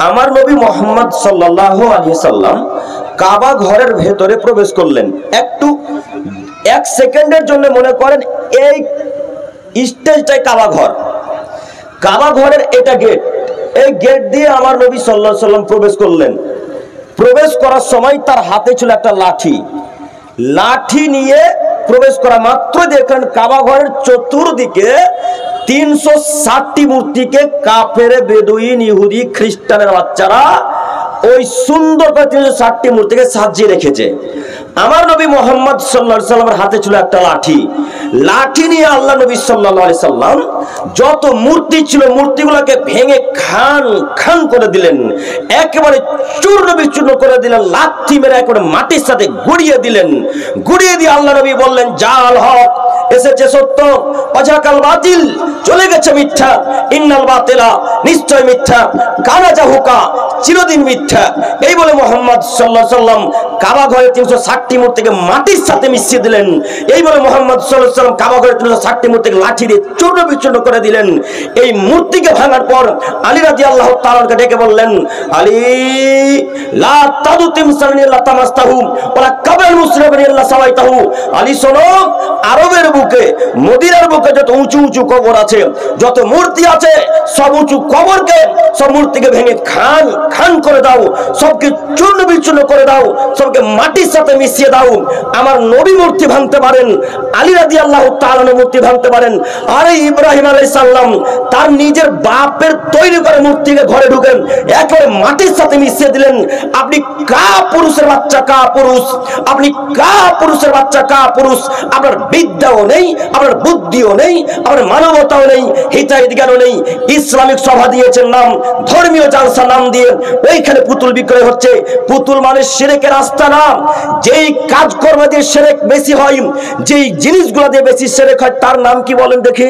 আমার নবী মুহাম্মদ সাল্লাল্লাহু আলাইহি সাল্লাম কাবা ঘরের ভেতরে প্রবেশ করলেন। একটু এক সেকেন্ডের জন্য মনে করেন এই স্টেজটাই কাবা ঘর, কাবা ঘরের এটা গেট, এই গেট দিয়ে আমার নবী সাল্লাল্লাহু আলাইহি সাল্লাম প্রবেশ করলেন। প্রবেশ করার সময় তার হাতে ছিল একটা লাঠি, লাঠি নিয়ে প্রবেশ করা মাত্র দেখেন কাবা ঘরের চতুর্দিকে 360টি মূর্তিকে কাফের, বেদুইন, ইহুদি, খ্রিস্টানের বাচ্চারা ওই সুন্দর করে 360টি মূর্তিকে সাজিয়ে রেখেছে। আমার নবী মুহাম্মদ সাল্লাল্লাহু আলাইহি সাল্লামের হাতে ছিল একটা লাঠি, লাঠি নিয়ে আল্লাহ নবী সাল্লাল্লাহু আলাইহি সাল্লাম যত মূর্তি ছিল মূর্তিগুলোকে ভেঙে খান খান করে দিলেন, একেবারে চূর্ণ বিচূর্ণ করে দিলেন, লাথি মেরে একেবারে মাটির সাথে গুড়িয়ে দিলেন। গুড়িয়ে দিয়ে আল্লাহ নবী বললেন, জাল হক এসেছে সত্য, অজাকাল বাতিল চলে গেছে মিথ্যা, ইন্নাল বাতিলা নিশ্চয় মিথ্যা, কানা জাহুকা চিরদিন মিথ্যা। এই বলে মুহাম্মদ সাল্লাল্লাহু আলাইহি সাল্লাম কাবা ঘরে 360টি মূর্তিকে মাটির সাথে মিশিয়ে দিলেন। এই বলে মুহাম্মদ সাল্লাল্লাহু আলাইহি সাল্লাম কাবা ঘরে 360টি মূর্তিকে লাঠি দিয়ে চূর্ণ বিচূর্ণ করে দিলেন। এই মূর্তিকে ভাঙার পর আলী রাদিয়াল্লাহু তাআলাকে ডেকে বললেন, আলী লা তাদু তিমসালানি ইল্লা তামাসতাহু ওয়ালা কাবাল মুসলিমিন ইল্লা সাওয়াইতাহু। আলী শোনো, আরবের বুকে, মদিনার বুকে যত উঁচু উঁচু কবর আছে, যত মূর্তি আছে, সব উঁচু কবরকে, সব মূর্তিকে ভেঙে খান খান করে দাও, সবকে চূর্ণ বিচূর্ণ করে দাও, সবকে মাটির সাথে মিশিয়ে দাও। আমার নবী মূর্তি ভাঙতে পারেন, আলী রাদিয়াল্লাহু তাআলা মূর্তি ভাঙতে পারেন, আরে ইব্রাহিম আলাইহিস সালাম তার নিজের বাপের তৈরি করে মূর্তিকে ঘরে ঢুকেন একেবারে মাটির সাথে মিশিয়ে দিলেন। আপনি কা পুরুষের বাচ্চা, কা পুরুষ, আপনি কা পুরুষের বাচ্চা, কা পুরুষ। আপনার বিদ্যাও নেই, আপনার বুদ্ধিও নেই, আপনার মানবতাও নেই, হিতাহিত জ্ঞানও নেই। ইসলামিক সভা দিয়েছেন নাম, ধর্মীয় জালসা নাম দিয়ে ওইখানে পুতুল বিক্রয় হচ্ছে। পুতুল মানে শিরকের আস্তানা। যেই কাজকর্ম দিয়ে শিরক বেশি হয়, যেই জিনিসগুলো দিয়ে বেশি শিরক হয়, তার নাম কি বলেন দেখি?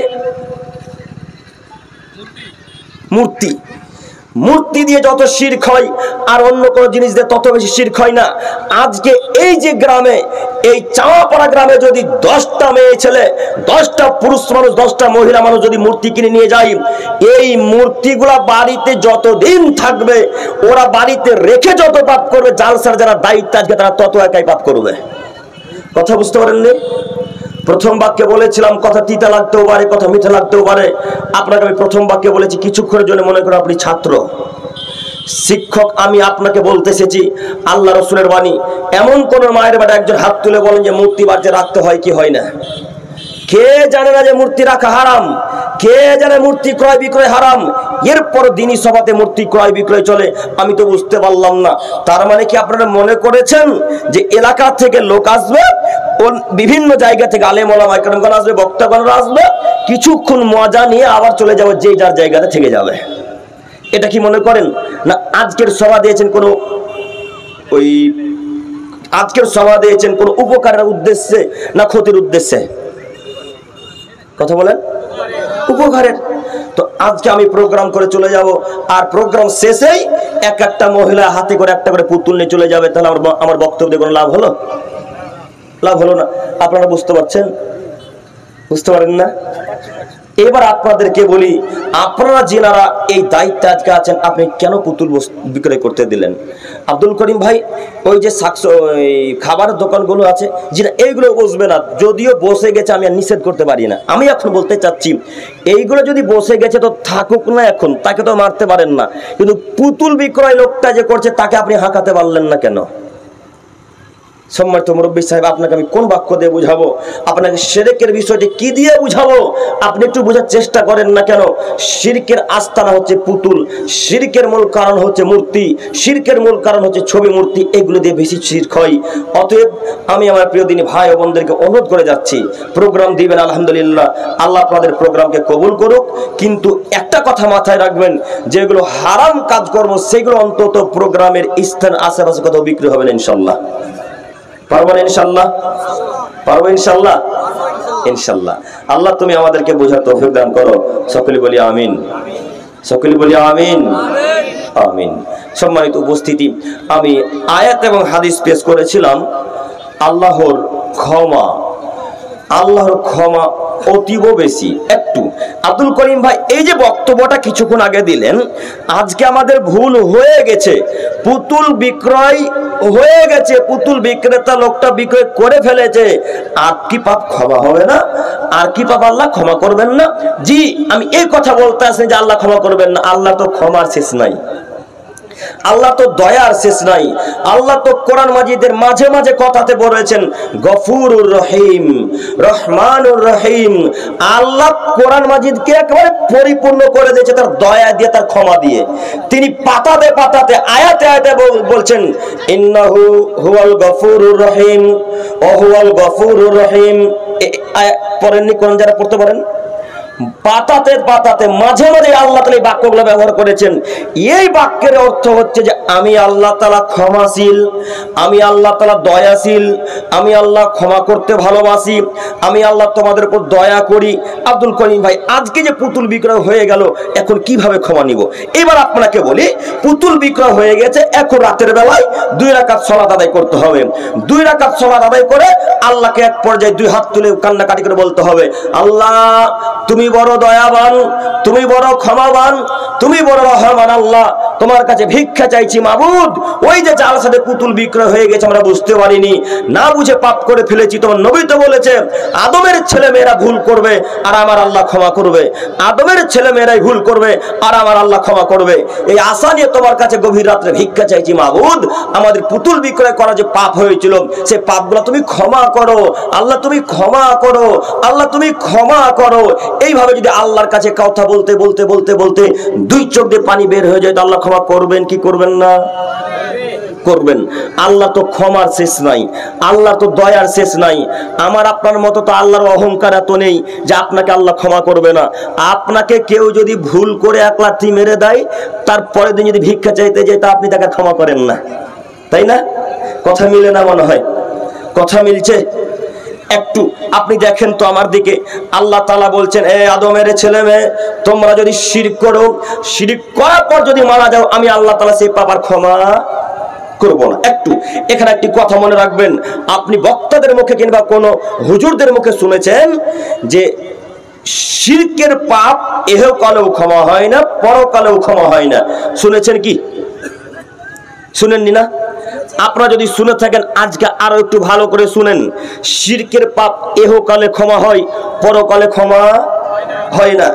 মূর্তি। মূর্তি দিয়ে যত শিরক হয় আর অন্য কোন জিনিস দিয়ে তত বেশি শিরক হয় না। আজকে এই যে গ্রামে, এই চাওয়াপাড়া গ্রামে যদি 10টা মেয়ে ছেলে, 10টা পুরুষ মানুষ, 10টা মহিলা মানুষ যদি মূর্তি কিনে নিয়ে যায়, এই মূর্তিগুলা বাড়িতে যতদিন থাকবে, ওরা বাড়িতে রেখে যত পাপ করবে, জালসার যারা দায়িত্ব আজকে তারা তত একাই পাপ করবে। কথা বুঝতে পারেননি? প্রথম বাক্যে বলেছিলাম কথা তিতা লাগতেও পারে, কথা মিঠা লাগতেও পারে। আপনাকে আমি প্রথম বাক্যে বলেছি কিছুক্ষণের জন্য মনে করো আপনি ছাত্র, শিক্ষক আমি আপনাকে বলতে এসেছি আল্লাহ রাসূলের বাণী। এমন কোন মায়ের বেটা একজন হাত তুলে বলেন যে মূর্তি বাড়িতে রাখতে হয় কি হয় না? কে জানে না যে মূর্তি রাখা হারাম? কে জানে মূর্তি ক্রয় বিক্রয় হারাম? এরপর দিনী সভাতে মূর্তি ক্রয় বিক্রয় চলে, আমি তো বুঝতে পারলাম না। তার মানে কি আপনারা মনে করেছেন যে এলাকা থেকে লোক আসবে, বিভিন্ন জায়গা থেকে আলেম ওলামা একরামগণ আসবে, বক্তাগণরা আসবে, কিছুক্ষণ মজা নিয়ে আবার চলে যাবে, যে যার জায়গাতে থেকে যাবে? এটা কি মনে করেন? না আজকের সভা দিয়েছেন কোনো আজকের সভা দিয়েছেন কোনো উপকারের উদ্দেশ্যে না ক্ষতির উদ্দেশ্যে? কথা বলেন। উপকারের। তো আজকে আমি প্রোগ্রাম করে চলে যাব, আর প্রোগ্রাম শেষেই এক একটা মহিলা হাতে করে একটা করে পুতুল নিয়ে চলে যাবে, তাহলে আমার বক্তব্য কোনো লাভ হলো? লাভ হলো না। আপনারা বুঝতে পারছেন? বুঝতে পারেন না? এবার আপনাদেরকে বলি, আপনারা যেনারা এই দায়িত্বে আজকে আছেন, আপনি কেন পুতুল বিক্রয় করতে দিলেন? আব্দুল করিম ভাই, ওই যে খাবারের দোকানগুলো আছে, যেটা এইগুলো বসবে না, যদিও বসে গেছে আমি আর নিষেধ করতে পারি না। আমি এখন বলতে চাচ্ছি, এইগুলো যদি বসে গেছে তো থাকুক না, এখন তাকে তো মারতে পারেন না, কিন্তু পুতুল বিক্রয় লোকটা যে করছে তাকে আপনি হাঁকাতে পারলেন না কেন? সম্মানিত মুরব্বী সাহেব, আপনাকে আমি কোন বাক্য দিয়ে বুঝাবো? আপনাকে শিরকের বিষয়টি কি দিয়ে বুঝাবো? আপনি একটু বোঝার চেষ্টা করেন না কেন? শিরকের আস্তানা হচ্ছে পুতুল, শিরকের মূল কারণ হচ্ছে মূর্তি, শিরকের মূল কারণ হচ্ছে ছবি মূর্তি, এগুলো দিয়ে বেশি শিরক হয়। অতএব আমি আমার প্রিয় দিনী ভাই ও বোনদেরকে অনুরোধ করে যাচ্ছি, প্রোগ্রাম দিবেন আলহামদুলিল্লাহ, আল্লাহ আপনাদের প্রোগ্রামকে কবুল করুক, কিন্তু একটা কথা মাথায় রাখবেন, যেগুলো হারাম কাজকর্ম সেগুলো অন্তত প্রোগ্রামের স্থান আশেপাশে কোথাও বিক্রি হবে না। ইনশাল্লাহ পারবেন? ইনশাল্লাহ পারবো? ইনশাল্লাহ ইনশাল্লাহ। আল্লাহ তুমি আমাদেরকে বোঝার তৌফিক দান করো। সকলে বলি আমিন, সকলে বলি আমিন আমিন। সম্মানিত উপস্থিতি, আমি আয়াত এবং হাদিস পেশ করেছিলাম আল্লাহর ক্ষমা, আল্লাহর ক্ষমা অতীব বেশি। একটু আব্দুল করিম ভাই এই যে বক্তব্যটা কিছুক্ষণ আগে দিলেন, আজকে আমাদের ভুল হয়ে গেছে, পুতুল বিক্রয় হয়ে গেছে, পুতুল বিক্রেতা লোকটা বিক্রয় করে ফেলেছে, আর কি পাপ ক্ষমা হবে না? আর কি পাপ আল্লাহ ক্ষমা করবেন না? জি, আমি এই কথা বলতে আসি যে আল্লাহ ক্ষমা করবেন না। আল্লাহ তো ক্ষমার শেষ নাই, আল্লাহ তো দয়ার শেষ নাই। আল্লাহ তো কোরআন মাজিদের মাঝে মাঝে কথাতে বলেছেন গফুরুর রহিম, রহমানুর রহিম। আল্লাহ কোরআন মাজিদকে একেবারে পরিপূর্ণ করে দিয়েছে তার দয়া দিয়ে, তার ক্ষমা দিয়ে। তিনি পাতাতে পাতাতে আয়াতে আয়াতে বলছেন ইন্নাহু হুয়াল গফুরুর রহিম ও হুয়াল গফুরুর রহিম। পড়েননি কোরআন যারা পড়তে পারেন? পাতাতে পাতাতে মাঝে মাঝে আল্লাহ তাআলা এই বাক্যগুলো ব্যবহার করেছেন। এই বাক্যের অর্থ হচ্ছে যে আমি আল্লাহ তাআলা ক্ষমাশীল, আমি আল্লাহ তাআলা দয়াশীল, আমি আল্লাহ ক্ষমা করতে ভালোবাসি, আমি আল্লাহ তোমাদের উপর দয়া করি। আব্দুল করিম ভাই আজকে যে পুতুল বিক্রয় হয়ে গেল, এখন কিভাবে ক্ষমা নিব? এবার আপনাকে বলি, পুতুল বিক্রয় হয়ে গেছে, এখন রাতের বেলায় 2 রাকাত সালাত আদায় করতে হবে। 2 রাকাত সালাত আদায় করে আল্লাহকে এক পর্যায়ে 2 হাত তুলে কান্নাকাটি করে বলতে হবে, আল্লাহ তুমি বড় দয়াবান, তুমি বড় ক্ষমাবান, তুমি বড় রহমান। আল্লাহ তোমার কাছে ভিক্ষা চাইছি মাবুদ। ওই যে যার সাথে পুতুল বিক্রয় হয়ে গেছে আমরা বুঝতে পারিনি, না বুঝে পাপ করে ফেলেছি। তোমার নবী তো বলেছে আদমের ছেলে মেয়েরা ভুল করবে আর আমার আল্লাহ ক্ষমা করবে, আদমের ছেলে মেয়েরাই ভুল করবে আর আমার আল্লাহ ক্ষমা করবে। এই আশা নিয়ে তোমার কাছে গভীর রাত্রে ভিক্ষা চাইছি মাবুদ। আমাদের পুতুল বিক্রয় করা যে পাপ হয়েছিল, সেই পাপগুলো তুমি ক্ষমা করো আল্লাহ, তুমি ক্ষমা করো আল্লাহ, তুমি ক্ষমা করো। এইভাবে যদি আল্লাহর কাছে কথা বলতে বলতে বলতে বলতে 2 চোখ দিয়ে পানি বের হয়ে যায়, তো আল্লাহ ক্ষমা করবেন কি করবেন না? করবেন। আল্লাহ তো ক্ষমার শেষ নাই, আল্লাহ তো দয়ার শেষ নাই। আমার আপনার মতো তো আল্লাহর অহংকার এত নেই যে আপনাকে আল্লাহ ক্ষমা করবে না। আপনাকে কেউ যদি ভুল করে 1 লাথি মেরে দেয়, তারপরের দিন যদি ভিক্ষা চাইতে যায়, তা আপনি তাকে ক্ষমা করেন না, তাই না? কথা মিলে না মনে হয়? কথা মিলছে? একটু আপনি দেখেন তো আমার দিকে। আল্লাহ তাআলা বলছেন এ আদমের ছেলে মেয়ে, তোমরা যদি শিরক করো, শিরক করার পর যদি মারা যাও, আমি আল্লাহ তাআলা সেই পাপের ক্ষমা করব না। একটু এখানে একটি কথা মনে রাখবেন, আপনি বক্তাদের মুখে কিংবা কোনো হুজুরদের মুখে শুনেছেন যে শিরকের পাপ ইহকালেও ক্ষমা হয় না, পরকালেও ক্ষমা হয় না। শুনেছেন কি? শুনেননি না? আপনারা যদি শুনে থাকেন আজকে আরো একটু ভালো করে শুনেন। শিরকের পাপ ইহকালে ক্ষমা হয়, পরকালে ক্ষমা হয় না।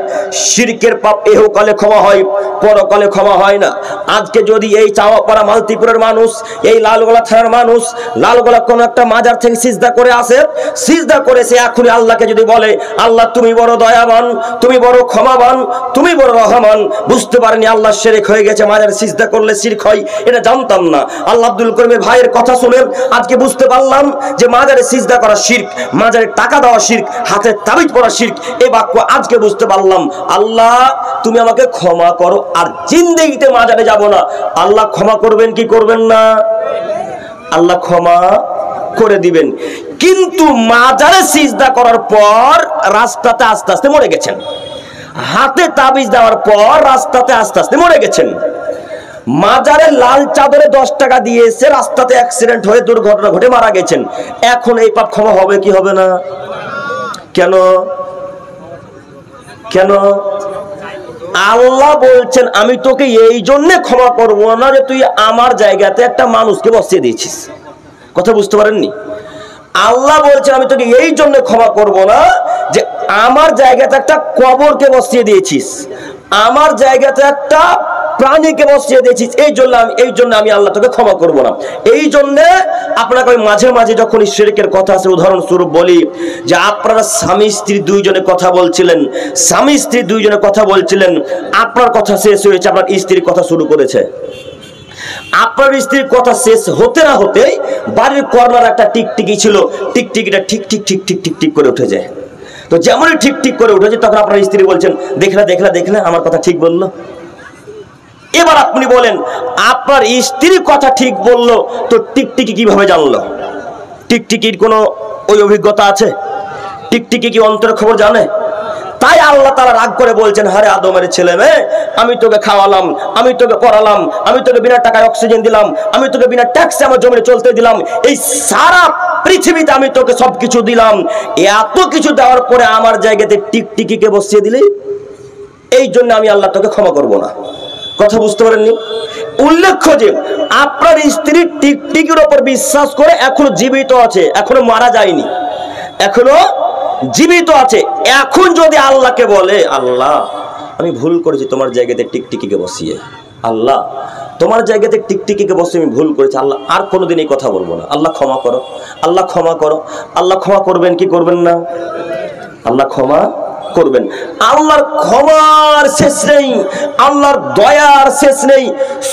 শিরকের পাপ ইহকালে ক্ষমা হয়, পরকালে ক্ষমা হয় না। আজকে যদি এই চাওয়াপাড়া মালতীপুরের মানুষ, এই লালগোলা থানার মানুষ, লালগোলা কোন একটা মাজার থেকে সিজদা করে আসে, সিজদা করে সে এখনই আল্লাহকে যদি বলে আল্লাহ তুমি বড় দয়াবান, তুমি বড় ক্ষমাবান, তুমি বড় রহমান, বুঝতে পারেনি আল্লাহ শিরক হয়ে গেছে, মাজারে সিজদা করলে শিরক হয়, এটা জানতাম না। আল্লাহ আব্দুল করিমের ভাইয়ের কথা শুনে আজকে বুঝতে পারলাম যে মাজারে সিজদা করা শিরক, মাজারে টাকা দেওয়া শিরক, হাতে তাবিজ পড়া শিরক। এই বাক্য আজকে বুঝতে পারলাম। আল্লাহ তুমি আমাকে ক্ষমা করো, আর জিন্দেগিতে মাজারে যাব না। আল্লাহ ক্ষমা করবেন কি করবেন না? আল্লাহ ক্ষমা করে দিবেন। কিন্তু মাজারে সিজদা করার পর রাস্তাতে আস্তে আস্তে মরে গেছেন, হাতে তাবিজ দেওয়ার পর রাস্তাতে আস্তে আস্তে মরে গেছেন। মাজারে লাল চাদরে 10 টাকা দিয়ে এসে রাস্তাতে অ্যাক্সিডেন্ট হয়ে দুর্ঘটনা ঘটে মারা গেছেন। এখন এই পাপ ক্ষমা হবে কি হবে না? কেন? কেন? আল্লাহ বলছেন আমি তোকে এই জন্য ক্ষমা করব না যে তুই আমার জায়গাতে একটা মানুষকে বসিয়ে দিয়েছিস। কথা বুঝতে পারেননি? আল্লাহ বলছেন আমি তোকে এই জন্য ক্ষমা করব না যে আমার জায়গাতে একটা কবরকে বসিয়ে দিয়েছিস, আমার জায়গাতে একটা প্রাণীকে বসিয়ে দিয়েছিস, এই জন্য আমি আল্লাহ তোকে ক্ষমা করব না। এই জন্য আপনাকে মাঝে মাঝে যখন শিরকের কথা আছে, উদাহরণস্বরূপ বলি যে আপনারা স্বামী স্ত্রী 2 জনে কথা বলছিলেন, স্বামী স্ত্রী 2 জনে কথা বলছিলেন, আপনার কথা শেষ হয়েছে, আপনার স্ত্রীর কথা শুরু করেছে। আপনার স্ত্রীর কথা শেষ হতে না হতে বাড়ির কর্নার একটা টিকটিকি ছিল, টিকটিকিটা ঠিক ঠিক ঠিক ঠিক ঠিক ঠিক করে উঠে যায়। তো যেমনই ঠিক ঠিক করে উঠেছে, তখন আপনার স্ত্রী বলছেন দেখলা দেখলা দেখলা আমার কথা ঠিক বললো। এবার আপনি বলেন আপনার স্ত্রী কথা ঠিক বললো, তো টিকটিকি কিভাবে জানলো? টিকটিকির কোনো ওই অভিজ্ঞতা আছে? টিকটিকি কি অন্তরের খবর জানে? তাই আল্লাহ তাআলা রাগ করে বলছেন, হারে আদমের ছেলে মেয়ে, আমি তোকে খাওয়ালাম, আমি তোকে পড়ালাম, আমি তোকে বিনা টাকায় অক্সিজেন দিলাম, আমি তোকে বিনা ট্যাক্সে আমার জমিনে চলতে দিলাম, এই সারা পৃথিবীতে আমি তোকে সবকিছু দিলাম, এত কিছু দেওয়ার পরে আমার জায়গাতে টিকটিকিকে বসিয়ে দিলি, এই জন্য আমি আল্লাহ তোকে ক্ষমা করব না। কথা বুঝতে পারেননি? উল্লেখ্য যে আপনার স্ত্রী টিকটিকির উপর বিশ্বাস করে এখনো জীবিত আছে, এখনো মারা যায়নি, এখনো জীবিত আছে। এখন যদি আল্লাহকে বলে, আল্লাহ আমি ভুল করেছি তোমার জায়গাতে টিকটিকিকে বসিয়ে, আল্লাহ তোমার জায়গাতে টিকটিকিকে বসিয়ে আমি ভুল করেছি, আল্লাহ আর কোনোদিন এই কথা বলবো না, আল্লাহ ক্ষমা করো, আল্লাহ ক্ষমা করো। আল্লাহ ক্ষমা করবেন কি করবেন না? আল্লাহ ক্ষমা করবেন। আল্লাহর ক্ষমার শেষ নেই, আল্লাহর দয়ার শেষ নেই।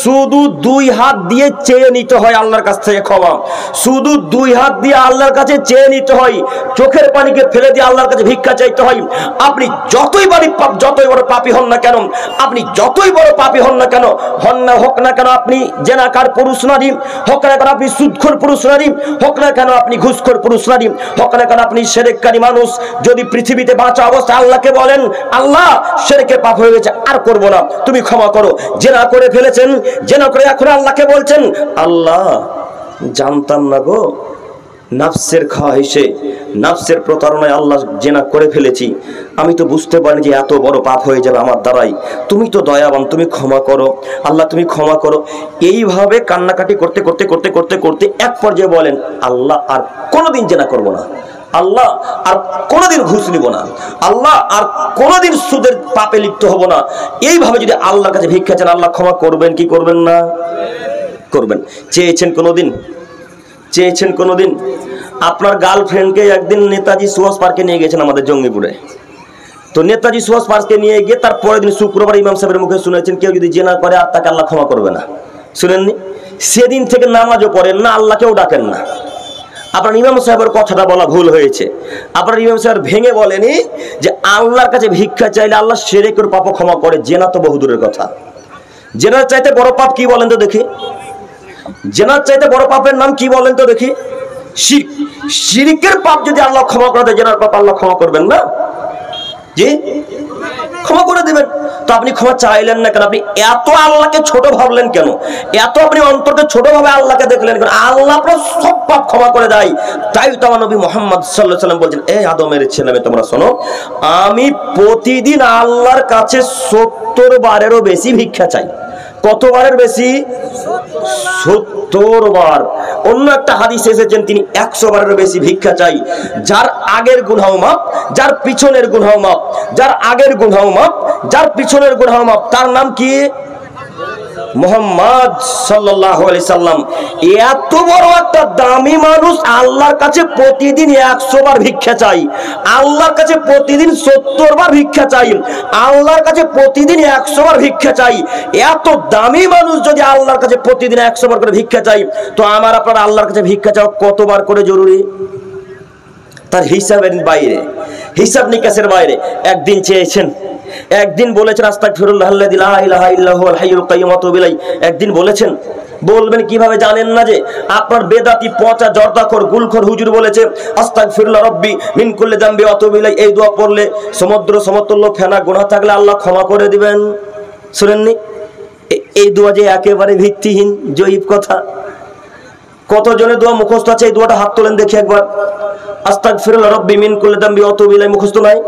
শুধু দুই হাত দিয়ে চেয়ে নিতে হয় আল্লাহর কাছ থেকে ক্ষমা, শুধু দুই হাত দিয়ে আল্লাহর কাছে চেয়ে নিতে হয়, চোখের পানিকে ফেলে দিয়ে আল্লাহর কাছে ভিক্ষা চাইতে হয়। আপনি যতই বড় পাপী হন না কেন, আপনি যতই বড় পাপী হন না কেন, হোক না কেন আপনি জেনাকার পুরুষ নারী, হোক না কেন আপনি সুদখোর পুরুষ নারী, হোক না কেন আপনি ঘুষখোর পুরুষ নারী, হোক না কেন আপনি শিরককারী মানুষ, যদি পৃথিবীতে বাঁচা অবস্থায় আল্লাহকে বলেন, আল্লাহ শিরকের পাপ হয়ে গেছে, আর করব না, তুমি ক্ষমা করো। জেনা করে ফেলেছেন, জেনা করে এখন আল্লাহকে বলছেন, আল্লাহ জানতাম না গো, নাফসের খাওয়াইশে, নাফসের প্রতারণায় আল্লাহ জেনা করে ফেলেছি, আমি তো বুঝতে পারিনি যে এত বড় পাপ হয়ে যাবে আমার দ্বারাই, তুমি তো দয়াবান, তুমি ক্ষমা করো, আল্লাহ তুমি ক্ষমা করো। এইভাবে কান্নাকাটি করতে করতে করতে করতে করতে এক পর্যায়ে বলেন, আল্লাহ আর কোনোদিন জেনা করব না, আল্লাহ আর কোনোদিন ঘুষ নিব না, আল্লাহ আর কোনোদিন সুদের পাপে লিপ্ত হব না। এইভাবে যদি আল্লাহর কাছে ভিক্ষা চান, আল্লাহ ক্ষমা করবেন কি করবেন না? করবেন। চেয়েছেন কোনোদিন? চেয়েছেন কোনোদিন? আপনার গার্লফ্রেন্ডকে একদিন নেতাজি সুভাষ পার্কে নিয়ে গেছেন আমাদের জঙ্গিপুরে, তো নেতাজি সুভাষ পার্কে নিয়ে গিয়ে তার পরের দিন শুক্রবার ইমাম সাহেবের মুখে শুনেছেন, কেউ যদি জেনা করে আর তাকে আল্লাহ ক্ষমা করবে না। শুনেননি? সেদিন থেকে নামাজও পড়েন না, আল্লাহকেও ডাকেন না। আপনার ইমাম সাহেবের কথাটা বলা ভুল হয়েছে। আপনার ইমাম সাহেব ভেঙে বলেনি যে আল্লাহর কাছে ভিক্ষা চাইলে আল্লাহ শিরকের পাপ ক্ষমা করে, জেনা তো বহুদূরের কথা। জেনার চাইতে বড় পাপ কি বলেন তো দেখি? জেনার চাইতে বড় পাপের নাম কি বলেন তো দেখি? শিরক। শিরকের পাপ যদি আল্লাহ ক্ষমা করে দেয়, জেনার পাপ আল্লাহ ক্ষমা করবেন না? জি, ক্ষমা করে দিবেন। তো আপনি ক্ষমা চাইলেন না কেন? আপনি এত আল্লাহকে ছোট ভাবলেন কেন? এত আপনি অন্তরকে ছোট ভাবে আল্লাহকে দেখলেন কেন? আল্লাহ আপনার সব পাপ ক্ষমা করে দেয়। তাই তো আমার নবী মুহাম্মদ সাল্লাল্লাহু আলাইহি ওয়াসাল্লাম বলছেন, এই আদমের ছেলেমেয়ে তোমরা শোনো, আমি প্রতিদিন আল্লাহর কাছে 70 বারেরও বেশি ভিক্ষা চাই। কতবারের বেশি? 70 বার। অন্য একটা হাদিসে এসেছেন তিনি 100 বারের বেশি ভিক্ষা চাই। যার আগের গুনাহ মাপ, যার পিছনের গুনাহ মাপ, যার আগের গুনাহ মাপ, যার পিছনের গুনাহ মাপ, তার নাম কি? মুহাম্মদ সাল্লাল্লাহু আলাইহি সাল্লাম। এত বড় একটা দামি মানুষ আল্লাহর কাছে প্রতিদিন 100 বার ভিক্ষা চাই, আল্লাহর কাছে প্রতিদিন 70 বার ভিক্ষা চাই, আল্লাহর কাছে প্রতিদিন 100 বার ভিক্ষা চাই। এত দামি মানুষ যদি আল্লাহর কাছে প্রতিদিন 100 বার করে ভিক্ষা চাই, তো আমার আপনার আল্লাহর কাছে ভিক্ষা চাওয়া কতবার করে জরুরি? তার হিসাবের বাইরে, হিসাব নিকাশের বাইরে। একদিন চেয়েছেন, একদিন বলেছেন আস্তাগফিরুল্লাহাল্লাযী লা ইলাহা ইল্লা হুয়াল হাইয়ুল কাইয়্যুম ওয়া আতুবু ইলাইহি, একদিন বলেছেন। বলবেন কিভাবে? জানেন না যে আপনার বেদাতি পচা জর্দাখোর গুলখোর হুজুর বলেছে আস্তাগফিরুল্লাহ রাব্বি মিন কুল্লি যামবি ওয়া আতুবু ইলাইহি, এই দোয়া পড়লে সমুদ্র সমতুল্য ফেনা গুনাহ থাকলে আল্লাহ ক্ষমা করে দিবেন। শুনেননি? এই দোয়া যে একেবারে ভিত্তিহীন, জয়ীব কথা। কতজনের দোয়া মুখস্থ আছে? এই দোয়াটা হাত তোলেন দেখি একবার। আস্তাগফিরুল্লাহ রাব্বি মিন কুল্লি যামবি ওয়া আতুবু ইলাইহি মুখস্থ নাই?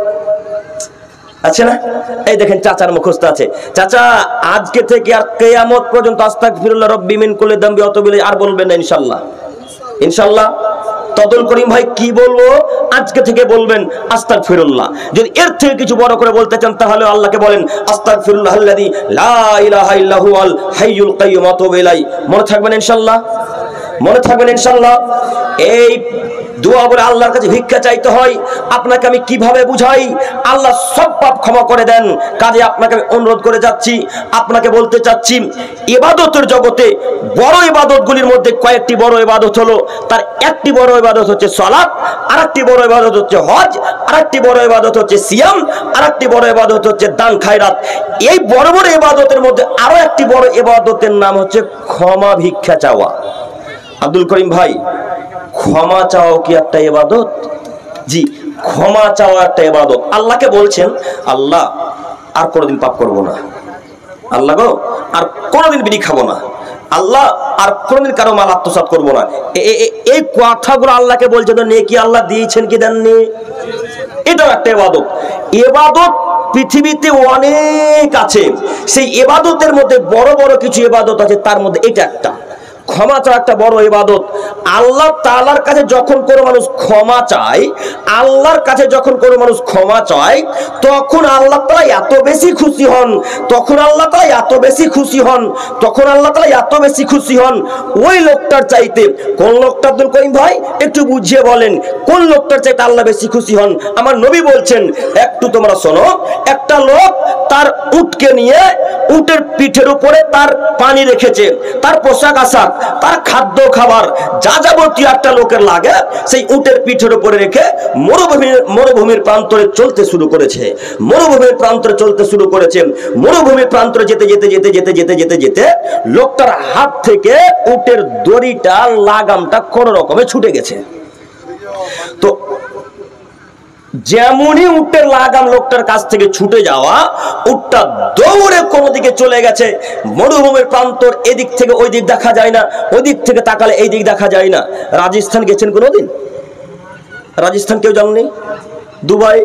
আছে না? এই দেখেন চাচার মুখস্থ আছে। চাচা আজকে থেকে আর কিয়ামত পর্যন্ত আস্তাগফিরুল্লাহ রাব্বি মিন কুল্লি যামবি ওয়া আতুবু ইলাইহি আর বলবেন না ইনশাআল্লাহ। ইনশাআল্লাহ। তদল করিম ভাই কি বলবো? আজকে থেকে বলবেন আস্তাগফিরুল্লাহ। যদি এর থেকে কিছু বড় করে বলতে চান তাহলে আল্লাহকে বলেন আস্তাগফিরুল্লাহাল্লাযী লা ইলাহা ইল্লা হুয়াল হাইয়ুল কাইয়্যুম ওয়া আতুবু ইলাইহি। মনে থাকবেন ইনশাআল্লাহ, মনে থাকবেন ইনশাআল্লাহ। এই দোয়া বলে আল্লাহর কাছে ভিক্ষা চাইতে হয়। আপনাকে আমি কিভাবে বুঝাই? আল্লাহ সব পাপ ক্ষমা করে দেন। কাজে আপনাকে আমি অনুরোধ করে যাচ্ছি, আপনাকে বলতে চাচ্ছি, ইবাদতের জগতে বড় ইবাদতগুলির মধ্যে কয়েকটি বড় ইবাদত হলো, তার একটি বড় ইবাদত হচ্ছে সালাত, আরেকটি বড় ইবাদত হচ্ছে হজ, আরেকটি বড় ইবাদত হচ্ছে সিয়াম, আরেকটি বড় ইবাদত হচ্ছে দান খায়রাত। এই বড় বড় ইবাদতের মধ্যে আরো একটি বড় ইবাদতের নাম হচ্ছে ক্ষমা ভিক্ষা চাওয়া। আব্দুল করিম ভাই, ক্ষমা চাও কি একটা ইবাদত? জি, ক্ষমা চাওয়া একটা ইবাদত। আল্লাহকে বলছেন, আল্লাহ আর কোনোদিন পাপ করব না, আল্লাহ গো আর কোনোদিন বিড়ি খাবো না, আল্লাহ আর কোনোদিন কারো মাল আত্মসাৎ করবো না। এই কথাগুলো আল্লাহকে বলছেন, তো নেকি আল্লাহ দিয়েছেন কি দেননি? এটাও একটা ইবাদত। ইবাদত পৃথিবীতে অনেক আছে, সেই ইবাদতের মধ্যে বড় বড় কিছু ইবাদত আছে, তার মধ্যে এটা একটা। ক্ষমা চাওয়া একটা বড় ইবাদত। আল্লাহ তাআলার কাছে যখন কোনো মানুষ ক্ষমা চায়, আল্লাহর কাছে যখন কোনো মানুষ ক্ষমা চায়, তখন আল্লাহ তাআলা এত বেশি খুশি হন, তখন আল্লাহ তাআলা এত বেশি খুশি হন, তখন আল্লাহ তাআলা এত বেশি খুশি হন ওই লোকটার চাইতে। কোন লোকটা? আব্দুল করিম ভাই একটু বুঝিয়ে বলেন, কোন লোকটার চাইতে আল্লাহ বেশি খুশি হন? আমার নবী বলছেন, একটু তোমরা শোনো। একটা লোক তার উটকে নিয়ে উটের পিঠের উপরে তার পানি রেখেছে, তার পোশাক আশাক, তার খাদ্য খাবার যা যাবতীয় একটা লোকের লাগে, সেই উটের পিঠের উপরে রেখে মরুভূমির প্রান্তরে চলতে শুরু করেছে। মরুভূমির প্রান্তরে চলতে শুরু করেছে। মরুভূমির প্রান্তরে যেতে যেতে যেতে যেতে যেতে যেতে যেতে লোকটার হাত থেকে উটের দড়িটা, লাগামটা কোন রকমে ছুটে গেছে। তো যেমনই উটের লাগাম লোকটার কাছ থেকে ছুটে যাওয়া, উটটা দৌড়ে কোন দিকে চলে গেছে। মরুভূমির প্রান্তর, এদিক থেকে ওই দিক দেখা যায় না, ওই দিক থেকে তাকালে এই দিক দেখা যায় না। রাজস্থান গেছেন কোনোদিন? রাজস্থান কেউ জানেননি? দুবাই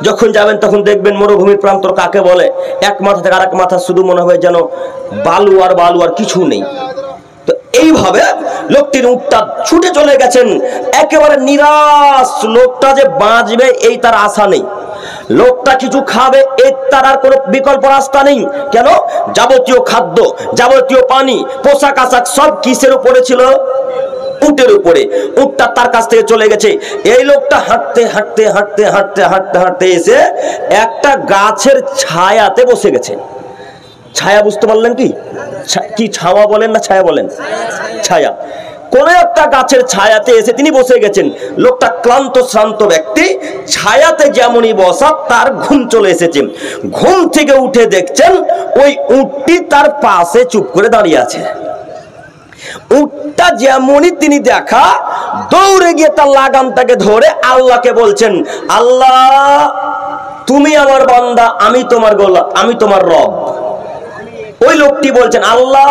যখন যাবেন তখন দেখবেন মরুভূমির প্রান্তর কাকে বলে। এক মাথা থেকে আরেক মাথা শুধু মনে হয় যেন বালু আর বালু, আর কিছু নেই। তো এইভাবে লোকটির উটটা ছুটে চলে গেছেন, একেবারে নিরাশ। লোকটা যে বাঁচবে এই তার আশা নেই, লোকটা কিছু খাবে এর তার আর কোনো বিকল্প রাস্তা নেই। কেন? যাবতীয় খাদ্য, যাবতীয় পানি, পোশাক আশাক সব কিসের উপরে ছিল? উটের উপরে। উটটা তার কাছ থেকে চলে গেছে। এই লোকটা হাঁটতে হাঁটতে হাঁটতে হাঁটতে হাঁটতে হাঁটতে এসে একটা গাছের ছায়াতে বসে গেছে। ছায়া বুঝতে পারলেন কি? কি ছাওয়া বলেন না ছায়া বলেন? ছায়া। কোন একটা গাছের ছায়াতে এসে তিনি বসে গেছেন। লোকটা ক্লান্ত শ্রান্ত ব্যক্তি, ছায়াতে যেমনই বসা তার ঘুম চলে এসেছে। ঘুম থেকে উঠে দেখছেন ওই উটটি তার পাশে চুপ করে দাঁড়িয়ে আছে। উটটা যেমনই তিনি দেখা, দৌড়ে গিয়ে তার লাগামটাকে ধরে আল্লাহকে বলছেন, আল্লাহ তুমি আমার বান্দা, আমি তোমার গোলাম, আমি তোমার রব। ওই লোকটি বলছেন, আল্লাহ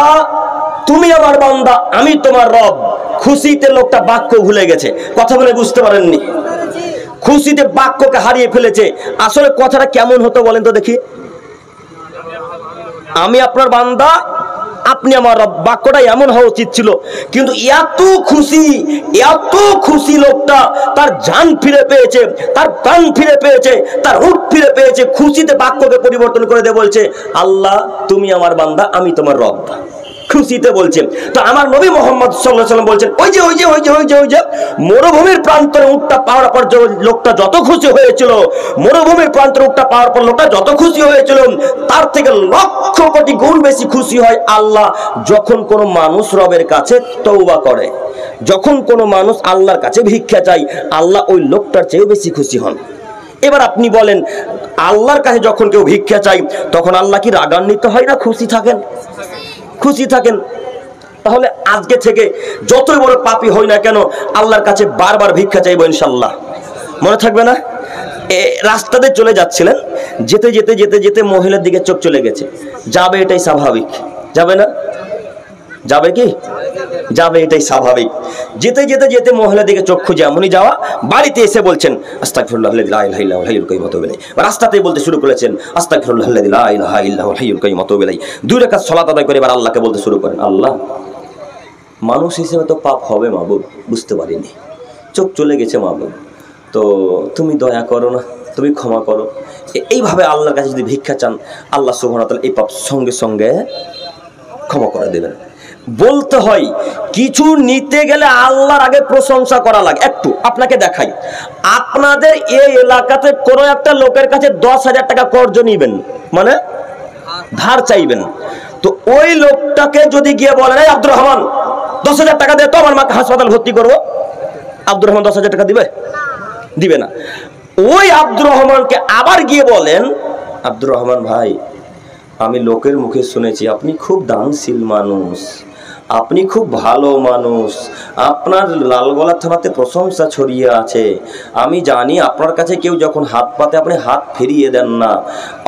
তুমি আমার বান্দা, আমি তোমার রব। খুশিতে লোকটা বাক্য ভুলে গেছে, কথা বলে বুঝতে পারেননি, খুশিতে বাক্যকে হারিয়ে ফেলেছে। আসলে কথাটা কেমন হতো বলেন তো দেখি? আমি আপনার বান্দা, আপনি আমার রব, বাক্যটা এমন হওয়া উচিত ছিল। কিন্তু এত খুশি লোকটা, তার জান ফিরে পেয়েছে, তার প্রাণ ফিরে পেয়েছে, তার উট ফিরে পেয়েছে। খুশিতে বাক্যকে পরিবর্তন করে দিয়ে বলছে, আল্লাহ তুমি আমার বান্দা, আমি তোমার রব। খুশিতে বলছেন। তো আমার নবী মুহাম্মদ সাল্লাল্লাহু আলাইহি ওয়াসাল্লাম বলছেন, ওই যে মরুভূমির প্রান্তরে উটটা পাওয়ার পর লোকটা যত খুশি হয়েছিল, মরুভূমির প্রান্তরে উটটা পাওয়ার পর লোকটা যত খুশি হয়েছিল, তার থেকে লক্ষ কোটি গুণ বেশি খুশি হয় আল্লাহ যখন কোনো মানুষ রবের কাছে তওবা করে, যখন কোনো মানুষ আল্লাহর কাছে ভিক্ষা চায়, আল্লাহ ওই লোকটার চেয়েও বেশি খুশি হন। এবার আপনি বলেন, আল্লাহর কাছে যখন কেউ ভিক্ষা চায় তখন আল্লাহ কি রাগান্বিত হয় না? খুশি থাকেন, খুশি থাকেন। তাহলে আজকে থেকে যতই বড় পাপী হই না কেন, আল্লাহর কাছে বারবার ভিক্ষা চাইবো ইনশাআল্লাহ। মনে থাকবে না? রাস্তাতে চলে যাচ্ছিলেন, যেতে যেতে যেতে যেতে মহিলার দিকে চোখ চলে গেছে। যাবে, এটাই স্বাভাবিক। যাবে না? যাবে কি? যাবে, এটাই স্বাভাবিক। যেতে যেতে যেতে মহিলার দিকে চক্ষু যেমনই যাওয়া, বাড়িতে এসে বলছেন আস্তাগফিরুল্লাহাল্লাযী লা ইলাহা ইল্লাহুল হাইয়ুল কাইয়্যুম ওয়া আতুবু ইলাইহি। রাস্তাতেই বলতে শুরু করেছেন আস্তাগফিরুল্লাহাল্লাযী লা ইলাহা ইল্লাহুল হাইয়ুল কাইয়্যুম ওয়া আতুবু ইলাইহি। 2 রাকাত সালাত আদায় করে এবার আল্লাহকে বলতে শুরু করেন, আল্লাহ মানুষ হিসেবে তো পাপ হবে মাবুদ, বুঝতে পারিনি, চোখ চলে গেছে মাবুদ, তো তুমি দয়া করো না, তুমি ক্ষমা করো। এইভাবে আল্লাহর কাছে যদি ভিক্ষা চান, আল্লাহ সুবহানাহু ওয়া তাআলা এই পাপ সঙ্গে সঙ্গে ক্ষমা করে দেবেন। বলতে হয়, কিছু নিতে গেলে আল্লাহর আগে প্রশংসা করা লাগে। একটু আপনাকে দেখাই, আপনাদের এই এলাকাতে কোনো একটা লোকের কাছে 10,000 টাকা কর্জ নিবেন, মানে ধার চাইবেন, তো ওই লোকটাকে যদি গিয়ে বলেন, এই আব্দুর রহমান 10,000 টাকা দে তো আমার মাকে হাসপাতাল ভর্তি করবো, আব্দুর রহমান 10,000 টাকা দিবে? দিবে না। ওই আব্দুর রহমানকে আবার গিয়ে বলেন, আব্দুর রহমান ভাই আমি লোকের মুখে শুনেছি আপনি খুব দানশীল মানুষ, আপনি খুব ভালো মানুষ, আপনার লালগোলা থানাতে প্রশংসা ছড়িয়ে আছে। আমি জানি আপনার কাছে কেউ যখন হাত পাতে আপনি হাত ফিরিয়ে দেন না।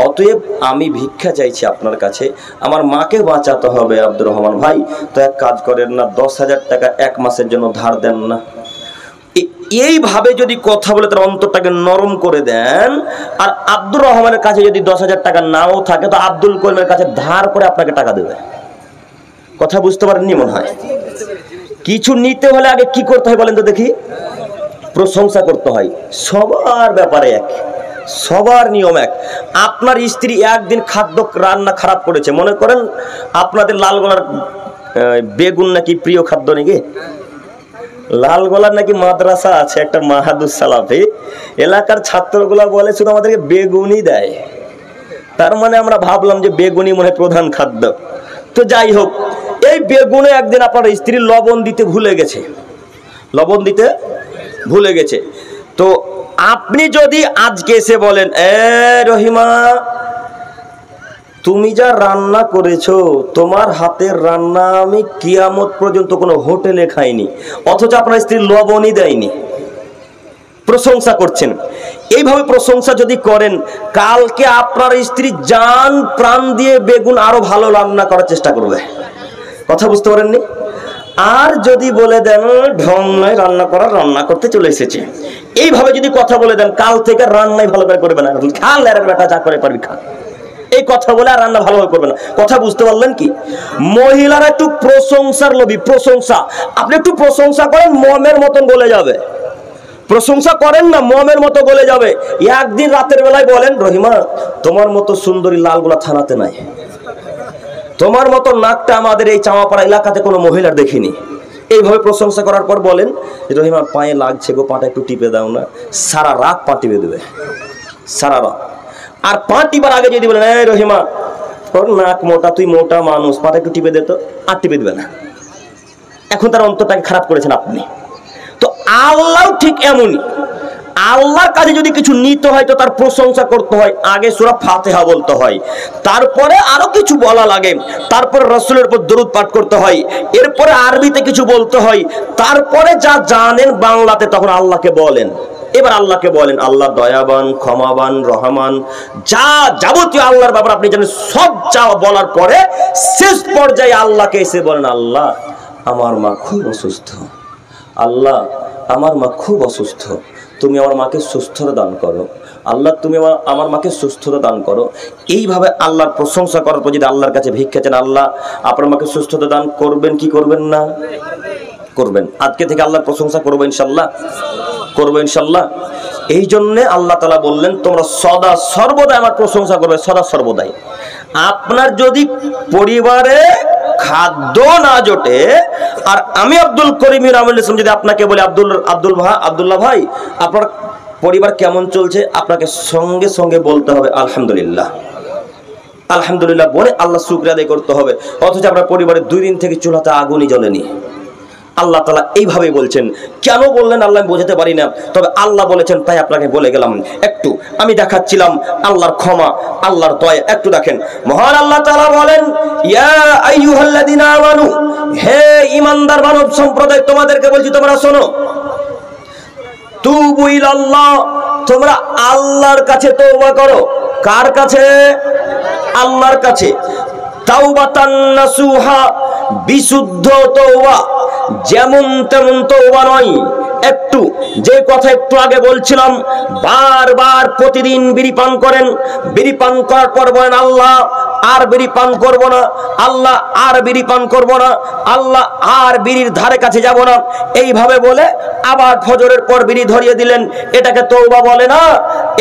অতএব আমি ভিক্ষা চাইছি আপনার কাছে, আমার মাকে বাঁচাতে হবে। আব্দুর রহমান ভাই, তো এক কাজ করেন না, 10,000 টাকা 1 মাসের জন্য ধার দেন না। এইভাবে যদি কথা বলে তার অন্তরটাকে নরম করে দেন, আর আব্দুর রহমানের কাছে যদি 10,000 টাকা নাও থাকে তো আব্দুল করিমের কাছে ধার করে আপনাকে টাকা দেবে। কথা বুঝতে পারেননি মনে হয়। কিছু নিতে হলে আগে কি করতে হয় বলেন তো দেখি? প্রশংসা করতে হয়। সবার ব্যাপারে এক, সবার নিয়ম এক। আপনার স্ত্রী একদিন খাদ্য রান্না খারাপ করেছে, মনে করেন আপনাদের লালগোলার বেগুন নাকি প্রিয় খাদ্য নাকি, লালগোলার নাকি মাদ্রাসা আছে একটা মাহাদুস সালাফি, এলাকার ছাত্রগুলা বলে শুধু আমাদেরকে বেগুনই দেয়। তার মানে আমরা ভাবলাম যে বেগুনই মনে প্রধান খাদ্য। তো যাই হোক, এই বেগুনে একদিন আপনার স্ত্রী লবণ দিতে ভুলে গেছে, লবণ দিতে ভুলে গেছে। তো আপনি যদি আজকে এসে বলেন, রহিমা তুমি যা রান্না করেছো, তোমার হাতের রান্না আমি কিয়ামত পর্যন্ত কোনো হোটেলে খাইনি, অথচ আপনার স্ত্রী লবণই দেয়নি, প্রশংসা করছেন। এইভাবে প্রশংসা যদি করেন, কালকে আপনার স্ত্রী জান প্রাণ দিয়ে বেগুন আরো ভালো রান্না করার চেষ্টা করবে। কথা বুঝতে পারেননি? আর যদি বলে দেন ঢং নয় রান্না করার, রান্না করতে চলে এসেছে, এইভাবে যদি কথা বলে দেন, কাল থেকে রান্নাই ভালো করে করবে না, খাল এর বেটা যা করে পারবি খা, এই কথা বলে আর রান্না ভালোভাবে করবে না। কথা বুঝতে পারলেন কি? মহিলারা একটু প্রশংসার লোভী, প্রশংসা। আপনি একটু প্রশংসা করেন, মমের মতন গলে যাবে। প্রশংসা করেন না, মমের মতো গলে যাবে। একদিন রাতের বেলায় বলেন, রহিমা তোমার মতো সুন্দরী লালগোলা থানাতে নাই, তোমার মতো নাকটা আমাদের এই চামাপাড়া এলাকাতে কোনো মহিলার দেখিনি। এইভাবে প্রশংসা করার পর বলেন, রহিমা পায়ে লাগছে গো, পাটা একটু টিপে দাও না। সারা রাত পা টিপে দেবে, সারা রাত। আর পা টিপার আগে যদি বলেন, রহিমা তোর নাক মোটা, তুই মোটা মানুষ, পাটা একটু টিপে দে, তো আর টিপে দেবে না। এখন তার অন্তরটাকে খারাপ করেছেন আপনি। তো আল্লাহ ঠিক এমনই, আল্লাহর কাছে যদি কিছু নিতে হয় তো তার প্রশংসা করতে হয়। আগে সূরা ফাতিহা বলতে হয়, তারপরে আরো কিছু বলা লাগে, তারপরে রাসূলের উপর দরুদ পাঠ করতে হয়, এরপরে আরবিতে কিছু বলতে হয়, তারপরে যা জানেন বাংলাতে তখন আল্লাহকে বলেন। এবার আল্লাহকে বলেন, আল্লাহ দয়াবান, ক্ষমাবান, রহমান, যা যাবতীয় আল্লাহর ব্যাপারে আপনি জানেন, সব যা বলার পরে শেষ পর্যায়ে আল্লাহকে এসে বলেন, আল্লাহ আমার মা খুব অসুস্থ, আল্লাহ আমার মা খুব অসুস্থ, তুমি আমার মাকে সুস্থতা দান করো, আল্লাহ তুমি আমার মাকে সুস্থতা দান করো। এইভাবে আল্লাহর প্রশংসা করার পর যদি আল্লাহর কাছে ভিক্ষা চান, আল্লাহ আপনার মাকে সুস্থতা দান করবেন কি করবেন না? করবেন। আজকে থেকে আল্লাহর প্রশংসা করবো ইনশাল্লাহ, করবো ইনশাল্লাহ। এই জন্যে আল্লাহ তাআলা বললেন, তোমরা সদা সর্বদাই আমার প্রশংসা করবে, সদা সর্বদাই। আপনার যদি পরিবারে খাদ্য না জোটে, আর আমি আব্দুল করিম রামিল ইসলাম যদি আপনাকে বলি, আব্দুল্লাহ ভাই আপনার পরিবার কেমন চলছে, আপনাকে সঙ্গে সঙ্গে বলতে হবে আলহামদুলিল্লাহ, আলহামদুলিল্লাহ বলে আল্লাহ শুকরিয়া আদায় করতে হবে। অথচ আপনার পরিবারের 2 দিন থেকে চুলাতে আগুনই জ্বলেনি। আল্লাহ তাআলা এইভাবে বলছেন। কেন বললেন আল্লাহ আমি বোঝাতে পারি না, তবে আল্লাহ বলেছেন তাই আপনাকে বলে গেলাম। একটু আমি দেখাচ্ছিলাম আল্লাহর ক্ষমা, আল্লাহর দয়া। একটু দেখেন, মহান আল্লাহ তাআলা বলেন, ইয়া আইয়ুহাল্লাযিনা আমানু, হে ঈমানদার মানব সম্প্রদায়, তোমাদেরকে বলছি তোমরা শোনো, তুবু ইলাল্লাহ, তোমরা আল্লাহর কাছে তওবা করো। কার কাছে? আল্লাহর কাছে। তাওবাতান নাসুহা, বিশুদ্ধ তওবা, যেমন তেমন তওবা নয়। একটু যে কথা একটু আগে বলছিলাম, বারবার প্রতিদিন বিড়ি পান করেন, বিড়ি পান করার পর বলেন আল্লাহ আর বিড়ি পান করব না, আল্লাহ আর বিড়ি পান করব না, আল্লাহ আর বিড়ির ধারে কাছে যাব না, এইভাবে বলে আবার ফজরের পর বিড়ি ধরিয়ে দিলেন। এটাকে তওবা বলে না,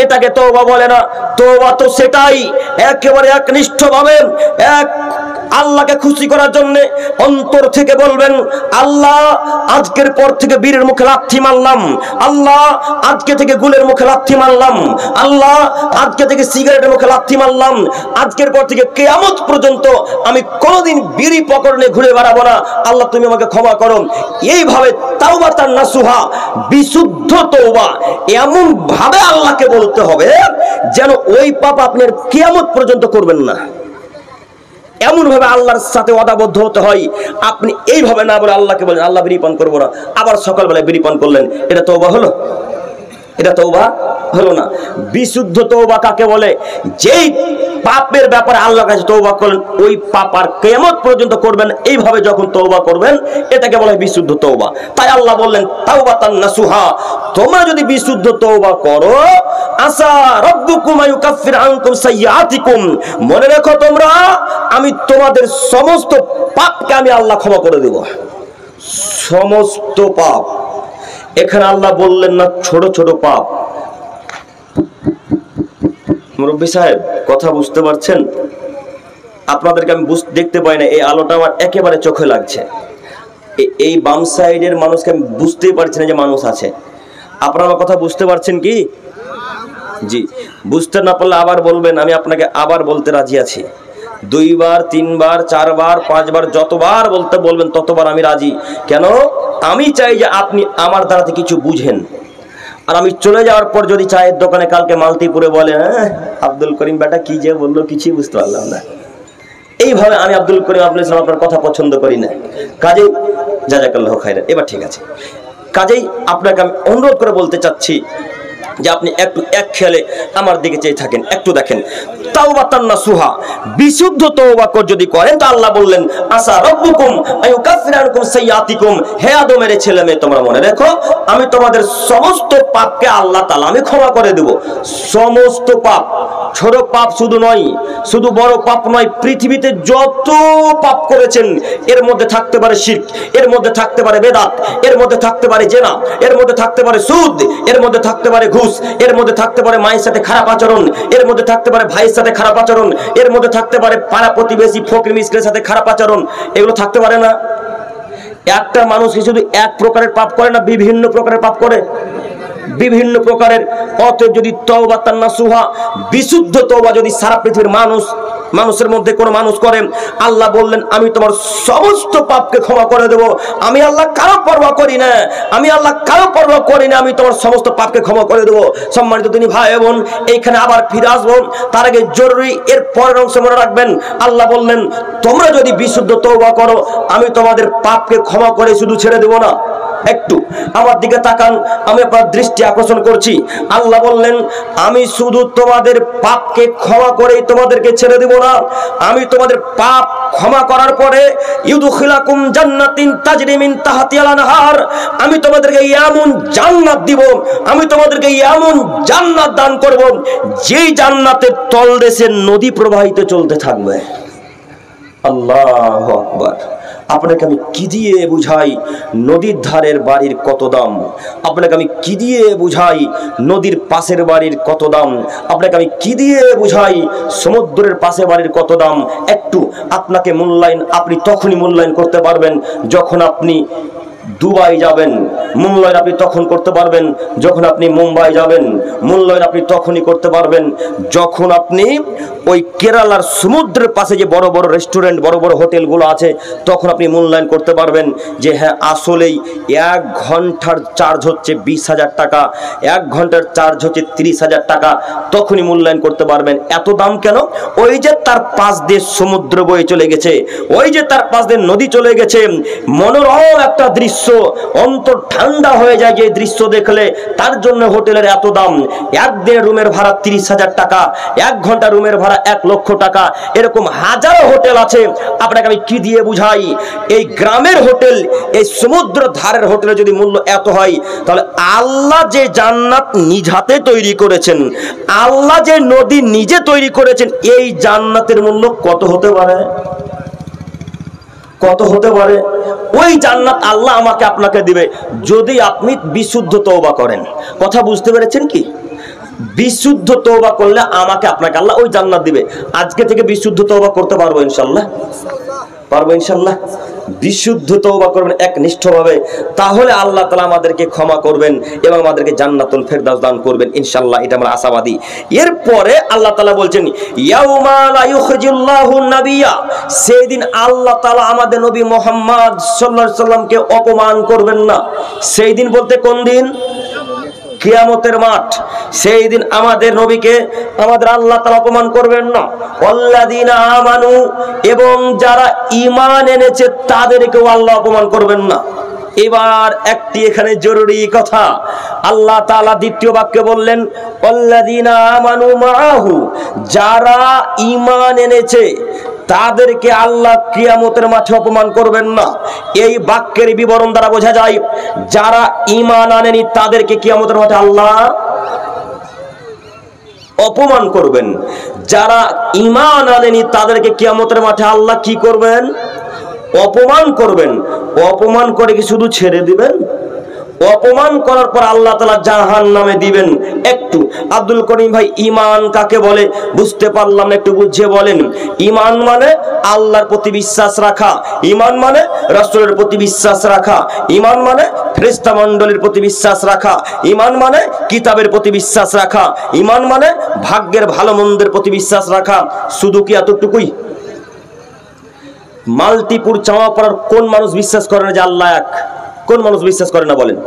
এটাকে তওবা বলে না। তওবা তো সেটাই, একেবারে একনিষ্ঠভাবে এক আল্লাহকে খুশি করার জন্য অন্তর থেকে বলবেন, আল্লাহ আজকের পর থেকে বীরের মুখে লাথি মারলাম, আল্লাহ আজকে থেকে গুলের মুখে লাথি মারলাম, আল্লাহ আজকে থেকে সিগারেটের মুখে লাথি মারলাম, আজকের পর থেকে কিয়ামত পর্যন্ত আমি কোনোদিন বিড়ি পকেট নিয়ে ঘুরে বেড়াবো না, আল্লাহ তুমি আমাকে ক্ষমা করো। এইভাবে তাওবাতান নাসুহা, বিশুদ্ধ তওবা, এমন ভাবে আল্লাহকে বলতে হবে যেন ওই পাপ আপনি কিয়ামত পর্যন্ত করবেন না। এমন ভাবে আল্লাহর সাথে ওয়াদাবদ্ধ হতে হয়। আপনি এইভাবে না বলে আল্লাহকে বলেন আল্লাহ বিড়ি পান করবো না, আবার সকালবেলায় বিড়ি পান করলেন, এটা তওবা হলো? এটা তওবা হলো না। বিশুদ্ধ তওবা কাকে বলে? যেই পাপের ব্যাপারে আল্লাহর কাছে তওবা করলেন, ওই পাপ আর কিয়ামত পর্যন্ত করবেন, এইভাবে যখন তওবা করবেন এটাকে বলে বিশুদ্ধ তওবা। তাই আল্লাহ বললেন তাওবাতান নাসুহা, তোমরা যদি বিশুদ্ধ তওবা করো, আসা রাব্বুকুম আইয়ুকাফির আনকুম সাইয়্যাতিকুম, মনে রেখো তোমরা, আমি তোমাদের সমস্ত পাপকে আমি আল্লাহ ক্ষমা করে দেব। সমস্ত পাপ। এখানে আল্লাহ বললেন না ছোট ছোট পাপ। মুরব্বী সাহেব কথা বুঝতে পারছেন? আপনাদেরকে আমি দেখতে পাই না, এই আলোটা আমার একেবারে চোখে লাগছে। এই বাম সাইডের মানুষকে আমি বুঝতেই পারছি না যে মানুষ আছে। আপনারা আমার কথা বুঝতে পারছেন কি? জি, বুঝতে না পারলে আবার বলবেন, আমি আপনাকে আবার বলতে রাজি আছি। 2 বার 3 বার 4 বার 5 বার যতবার বলতে বলবেন ততবার আমি রাজি। কেন? আমি চাই যে আপনি আমার দ্বারাতে কিছু বুঝেন। আর আমি চলে যাওয়ার পর যদি চায়ের দোকানে কালকে মালতিপুরে বলে আব্দুল করিম বেটা কি যে বললো কিছুই বুঝতে পারলাম না, এইভাবে আমি আব্দুল করিম আপনি আপনার কথা পছন্দ করি না। কাজেই জাযাকাল্লাহু খাইরান। এবার ঠিক আছে। কাজেই আপনাকে আমি অনুরোধ করে বলতে চাচ্ছি যে আপনি একটু এক খেয়ালে আমার দিকে চেয়ে থাকেন, একটু দেখেন। তাওবাতান নাসুহা, বিশুদ্ধ তওবা যদি করেন তো আল্লাহ বললেন আসা রাব্বুকুম আইয়ুকাফির আনকুম সাইয়্যাতিকুম, হে আদমের ছেলে মেয়ে তোমরা মনে রেখো আমি তোমাদের সমস্ত পাপকে আল্লাহ তাআলা আমি ক্ষমা করে দেব। সমস্ত পাপ, ছোট পাপ শুধু নয়, শুধু বড় পাপ নয়, পৃথিবীতে যত পাপ করেছেন এর মধ্যে থাকতে পারে শিরক, এর মধ্যে থাকতে পারে বেদাত, এর মধ্যে থাকতে পারে জেনা, এর মধ্যে থাকতে পারে সুদ, এর মধ্যে থাকতে পারে ঘুষ, এর মধ্যে থাকতে পারে মায়ের সাথে খারাপ আচরণ, এর মধ্যে থাকতে পারে ভাইয়ের সাথে খারাপ আচরণ, এর মধ্যে থাকতে পারে পাড়া প্রতিবেশী ফকির মিসকিনের সাথে খারাপ আচরণ, এগুলো থাকতে পারে না? একটা মানুষ কি শুধু এক প্রকারের পাপ করে না, বিভিন্ন প্রকারের পাপ করে? বিভিন্ন প্রকারের। অতএব যদি তাওবাতান নাসুহা, বিশুদ্ধ তওবা যদি সারা পৃথিবীর মানুষের মধ্যে কোনো মানুষ করেন, আল্লাহ বললেন আমি তোমার সমস্ত পাপকে ক্ষমা করে দেব। আমি আল্লাহ কারো পরোয়া করি না, আমি আল্লাহ কারো পরোয়া করি না, আমি তোমার সমস্ত পাপকে ক্ষমা করে দেব। সম্মানিত তিনি ভাই বোন, এইখানে আবার ফিরে আসবো, তার আগে জরুরি এর পরের অংশ মনে রাখবেন। আল্লাহ বললেন তোমরা যদি বিশুদ্ধ তওবা করো আমি তোমাদের পাপকে ক্ষমা করে শুধু ছেড়ে দেব না। একটু আমার দিকে তাকান, আমি আপনার দৃষ্টি আকর্ষণ করছি। আল্লাহ বললেন আমি শুধু তোমাদের পাপকে ক্ষমা করেই তোমাদেরকে ছেড়ে দেব না, আমি তোমাদের পাপ ক্ষমা করার পরে ইউদখিলাকুম জান্নাতিন তাজরি মিন তাহতিহাল আনহার, আমি তোমাদেরকে এমন জান্নাত দিব, আমি তোমাদেরকে এমন জান্নাত দান করব যেই জান্নাতের তলদেশে নদী প্রবাহিত চলতে থাকবে। আল্লাহু আকবার। আপনাকে আমি কি দিয়ে বুঝাই নদীর ধারের বাড়ির কত দাম, আপনাকে আমি কি দিয়ে বুঝাই নদীর পাশের বাড়ির কত দাম, আপনাকে আমি কি দিয়ে বুঝাই সমুদ্রের পাশে বাড়ির কত দাম। একটু আপনাকে মূল্যায়ন আপনি তখনই মূল্যায়ন করতে পারবেন যখন আপনি দুবাই যাবেন, মূল্যায়ন আপনি তখন করতে পারবেন যখন আপনি মুম্বাই যাবেন, মূল্যায়ন আপনি তখনই করতে পারবেন যখন আপনি ওই কেরালার সমুদ্রের পাশে যে বড় বড় রেস্টুরেন্ট বড় বড় হোটেলগুলো আছে তখন আপনি মূল্যায়ন করতে পারবেন যে হ্যাঁ আসলেই 1 ঘন্টার চার্জ হচ্ছে 20,000 টাকা, 1 ঘন্টার চার্জ হচ্ছে 30,000 টাকা, তখনই মূল্যায়ন করতে পারবেন। এত দাম কেন? ওই যে তার পাশ দিয়ে সমুদ্র বয়ে চলে গেছে, ওই যে তার পাশ দিয়ে নদী চলে গেছে, মনোরম একটা দৃশ্য, অন্তর ঠান্ডা হয়ে যায় যে দৃশ্য দেখলে, তার জন্য হোটেলের এত দাম। একদিনের রুমের ভাড়া 30,000 টাকা, 1 ঘন্টা রুমের ভাড়া 1 লক্ষ টাকা, এরকম হাজারো হোটেল আছে। আপনাকে আমি কি দিয়ে বুঝাই এই গ্রামের হোটেল, এই সমুদ্র ধারের হোটেলে যদি মূল্য এত হয়, তাহলে আল্লাহ যে জান্নাত নিজ হাতে তৈরি করেছেন, আল্লাহ যে নদী নিজে তৈরি করেছেন, এই জান্নাতের মূল্য কত হতে পারে? কত হতে পারে? ওই জান্নাত আল্লাহ আমাকে আপনাকে দিবে যদি আপনি বিশুদ্ধ তওবা করেন। কথা বুঝতে পেরেছেন কি? বিশুদ্ধ তওবা করলে আমাকে আপনাকে আল্লাহ ওই জান্নাত দিবে। আজকে থেকে বিশুদ্ধ তওবা করতে পারবো ইনশাআল্লাহ? পারবো ইনশাআল্লাহ। বিশুদ্ধ তওবা করবেন একনিষ্ঠভাবে, তাহলে আল্লাহ তাআলা আমাদেরকে ক্ষমা করবেন এবং আমাদেরকে জান্নাতুল ফেরদাউস দান করবেন ইনশাআল্লাহ, এটা আমরা আশাবাদী। এরপরে আল্লাহ তাআলা বলছেন ইয়াউমা লা ইউখরিজুল্লাহু নাবিয়্যা, সেই দিন আল্লাহ তাআলা আমাদের নবী মুহাম্মদ সাল্লাল্লাহু আলাইহি সাল্লামকে অপমান করবেন না। সেই দিন বলতে কোন দিন? কিয়ামতের মাঠ। সেই দিন আমাদের নবীকে আমাদের আল্লাহ তাআলা অপমান করবেন না। আল্লাযীনা আমানু, এবং যারা ঈমান এনেছে তাদেরকেও আল্লাহ অপমান করবেন না। এবার একটি এখানে জরুরি কথা, আল্লাহ তাআলা দ্বিতীয় বাক্যে বললেন আল্লাযীনা আমানু মাআহু, যারা ঈমান এনেছে তাদেরকে আল্লাহ কিয়ামতের মাঠে অপমান করবেন না। এই বাক্যের বিবরণ দ্বারা বোঝা যায় যারা ঈমান আনেনি তাদেরকে কিয়ামতের মাঠে আল্লাহ অপমান করবেন, যারা ঈমান আনেনি তাদেরকে কিয়ামতের মাঠে আল্লাহ কি করবেন? অপমান করবেন। অপমান করে কি শুধু ছেড়ে দিবেন? অপমান করার পর আল্লাহ তাআলা জাহান্নামে দিবেন। একটু আব্দুল করিম ভাই, ঈমান কাকে বলে বুঝতে পারলাম না, একটু বুঝিয়ে বলেন। ঈমান মানে আল্লাহর প্রতি বিশ্বাস রাখা, ঈমান মানে রাসূলের প্রতি বিশ্বাস রাখা, ঈমান মানে ফেরেশতা মণ্ডলীর প্রতি বিশ্বাস রাখা, ঈমান মানে কিতাবের প্রতি বিশ্বাস রাখা, ঈমান মানে ভাগ্যের ভালো মন্দের প্রতি বিশ্বাস রাখা। শুধু কি এতটুকুই? মালতীপুর চাওয়াপাড়ার কোন মানুষ বিশ্বাস করে না যে আল্লাহ এক? কোন মানুষ বিশ্বাস করে না বলেন?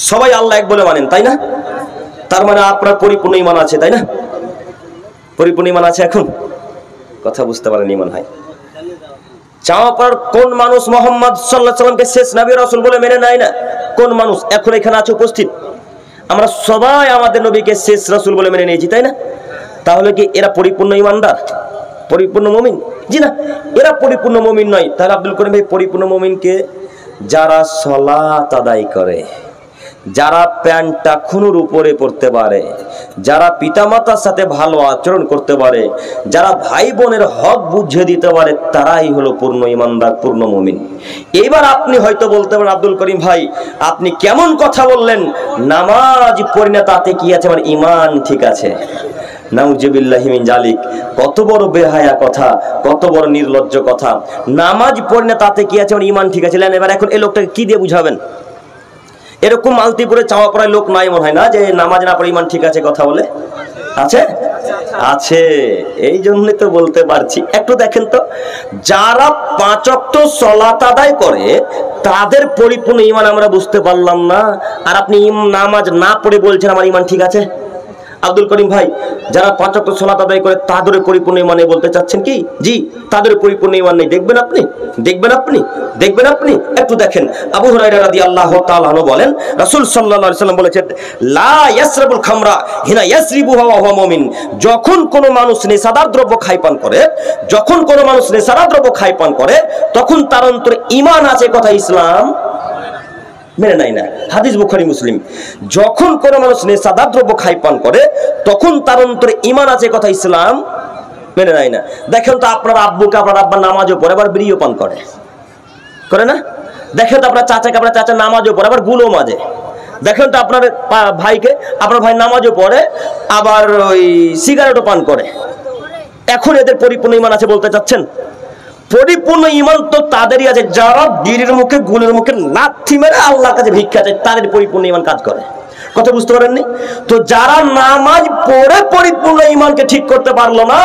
সবাই আল্লাহ এক বলে মানেন, তাই না? তার মানে আপনার পরিপূর্ণ ঈমান আছে, তাই না? পরিপূর্ণ ঈমান আছে। এখন কথা বুঝতে পারেন ঈমান হয়। চাওয়াপাড়ার কোন মানুষ মুহাম্মদ সাল্লাল্লাহু আলাইহি ওয়াসাল্লামকে শেষ নবী রাসূল বলে মেনে নেয় না? কোন মানুষ এখন এখানে আছে উপস্থিত? আমরা সবাই আমাদের নবীকে শেষ রাসূল বলে মেনে নিয়েছি, তাই না? তাহলে কি এরা পরিপূর্ণ ঈমানদার, পরিপূর্ণ মুমিন? জি না, এরা পরিপূর্ণ মুমিন নয়। তাহলে আব্দুল করিম ভাই, পরিপূর্ণ মুমিনকে যারা সালাত আদায় করে, যারা প্যান্টটা খুনুর উপরে পড়তে পারে, যারা পিতামাতার সাথে ভালো আচরণ করতে পারে, যারা ভাই বোনের হক বুঝিয়ে দিতে পারে, তারাই হলো পূর্ণ ঈমানদার, পূর্ণ মুমিন। এবার আপনি হয়তো বলতে পারেন আব্দুল করিম ভাই আপনি কেমন কথা বললেন, নামাজ পড়ি না তাতে কি আছে, আমার ঈমান ঠিক আছে। নাউজুবিল্লাহি মিন জালিক, কত বড় বেহায়া কথা, কত বড় নির্লজ্জ কথা। নামাজ পড়ি না তাতে কি আছে, আমার ঈমান ঠিক আছে। এবার এখন এই লোকটাকে কি দিয়ে বুঝাবেন? এরকম মালতীপুরে চাওয়াপাড়ায় লোক নাই মনে হয় না যে নামাজ না পড়ে ঈমান ঠিক আছে কথা বলে? আছে? আছে, এই জন্যই তো বলতে পারছি। একটু দেখেন তো, যারা 5 ওয়াক্ত সালাত আদায় করে তাদের পরিপূর্ণ ঈমান আমরা বুঝতে পারলাম না, আর আপনি নামাজ না পড়ে বলছেন আমার ঈমান ঠিক আছে। আব্দুল করিম ভাই, যারা 5 ওয়াক্ত সালাত আদায় করে তাদের পরিপূর্ণ ঈমানে বলতে চাচ্ছেন কি? জি, তাদের পরিপূর্ণ ঈমান নেই। দেখবেন আপনি, দেখবেন আপনি, দেখবেন আপনি। একটু দেখেন, আবু হুরায়রা রাদিয়াল্লাহু তাআলা আনহু বলেন রাসূল সাল্লাল্লাহু আলাইহি ওয়াসাল্লাম বলেছেন লা ইয়াসরাবুল খামরা হিনা ইয়াসরিবুহা ওয়া হুয়া মুমিন। যখন কোনো মানুষ নেশাদার দ্রব্য খায় পান করে, যখন কোনো মানুষ নেশাদার দ্রব্য খায় পান করে, তখন তার অন্তরে ঈমান আছে কথা ইসলাম মেনে নেয় না। হাদিস বুখারী মুসলিম। যখন কোনো মানুষ নেশাদার দ্রব্য খায় পান করে তখন তার অন্তরে ঈমান আছে কথা ইসলাম মেনে নেয় না। দেখেন তো আপনার আব্বুকে আপনার আব্বা নামাজও পড়ে আবার বিড়িও পান করে, করে না? দেখেন তো আপনার চাচাকে আপনার চাচা নামাজও পড়ে আবার গুলো মাজে। দেখেন তো আপনার ভাইকে আপনার ভাই নামাজও পড়ে আবার ওই সিগারেটও পান করে। এখন এদের পরিপূর্ণ ঈমান আছে বলতে চাচ্ছেন? পরিপূর্ণ ঈমান তো তাদেরই আছে যারা বিড়ির মুখে গুলের মুখে লাথি মেরে আল্লাহর কাছে ভিক্ষা চায়, তাদের পরিপূর্ণ ঈমান কাজ করে। কথা বুঝতে পারেননি তো? যারা নামাজ পড়ে পরিপূর্ণ ঈমানকে ঠিক করতে পারলো না,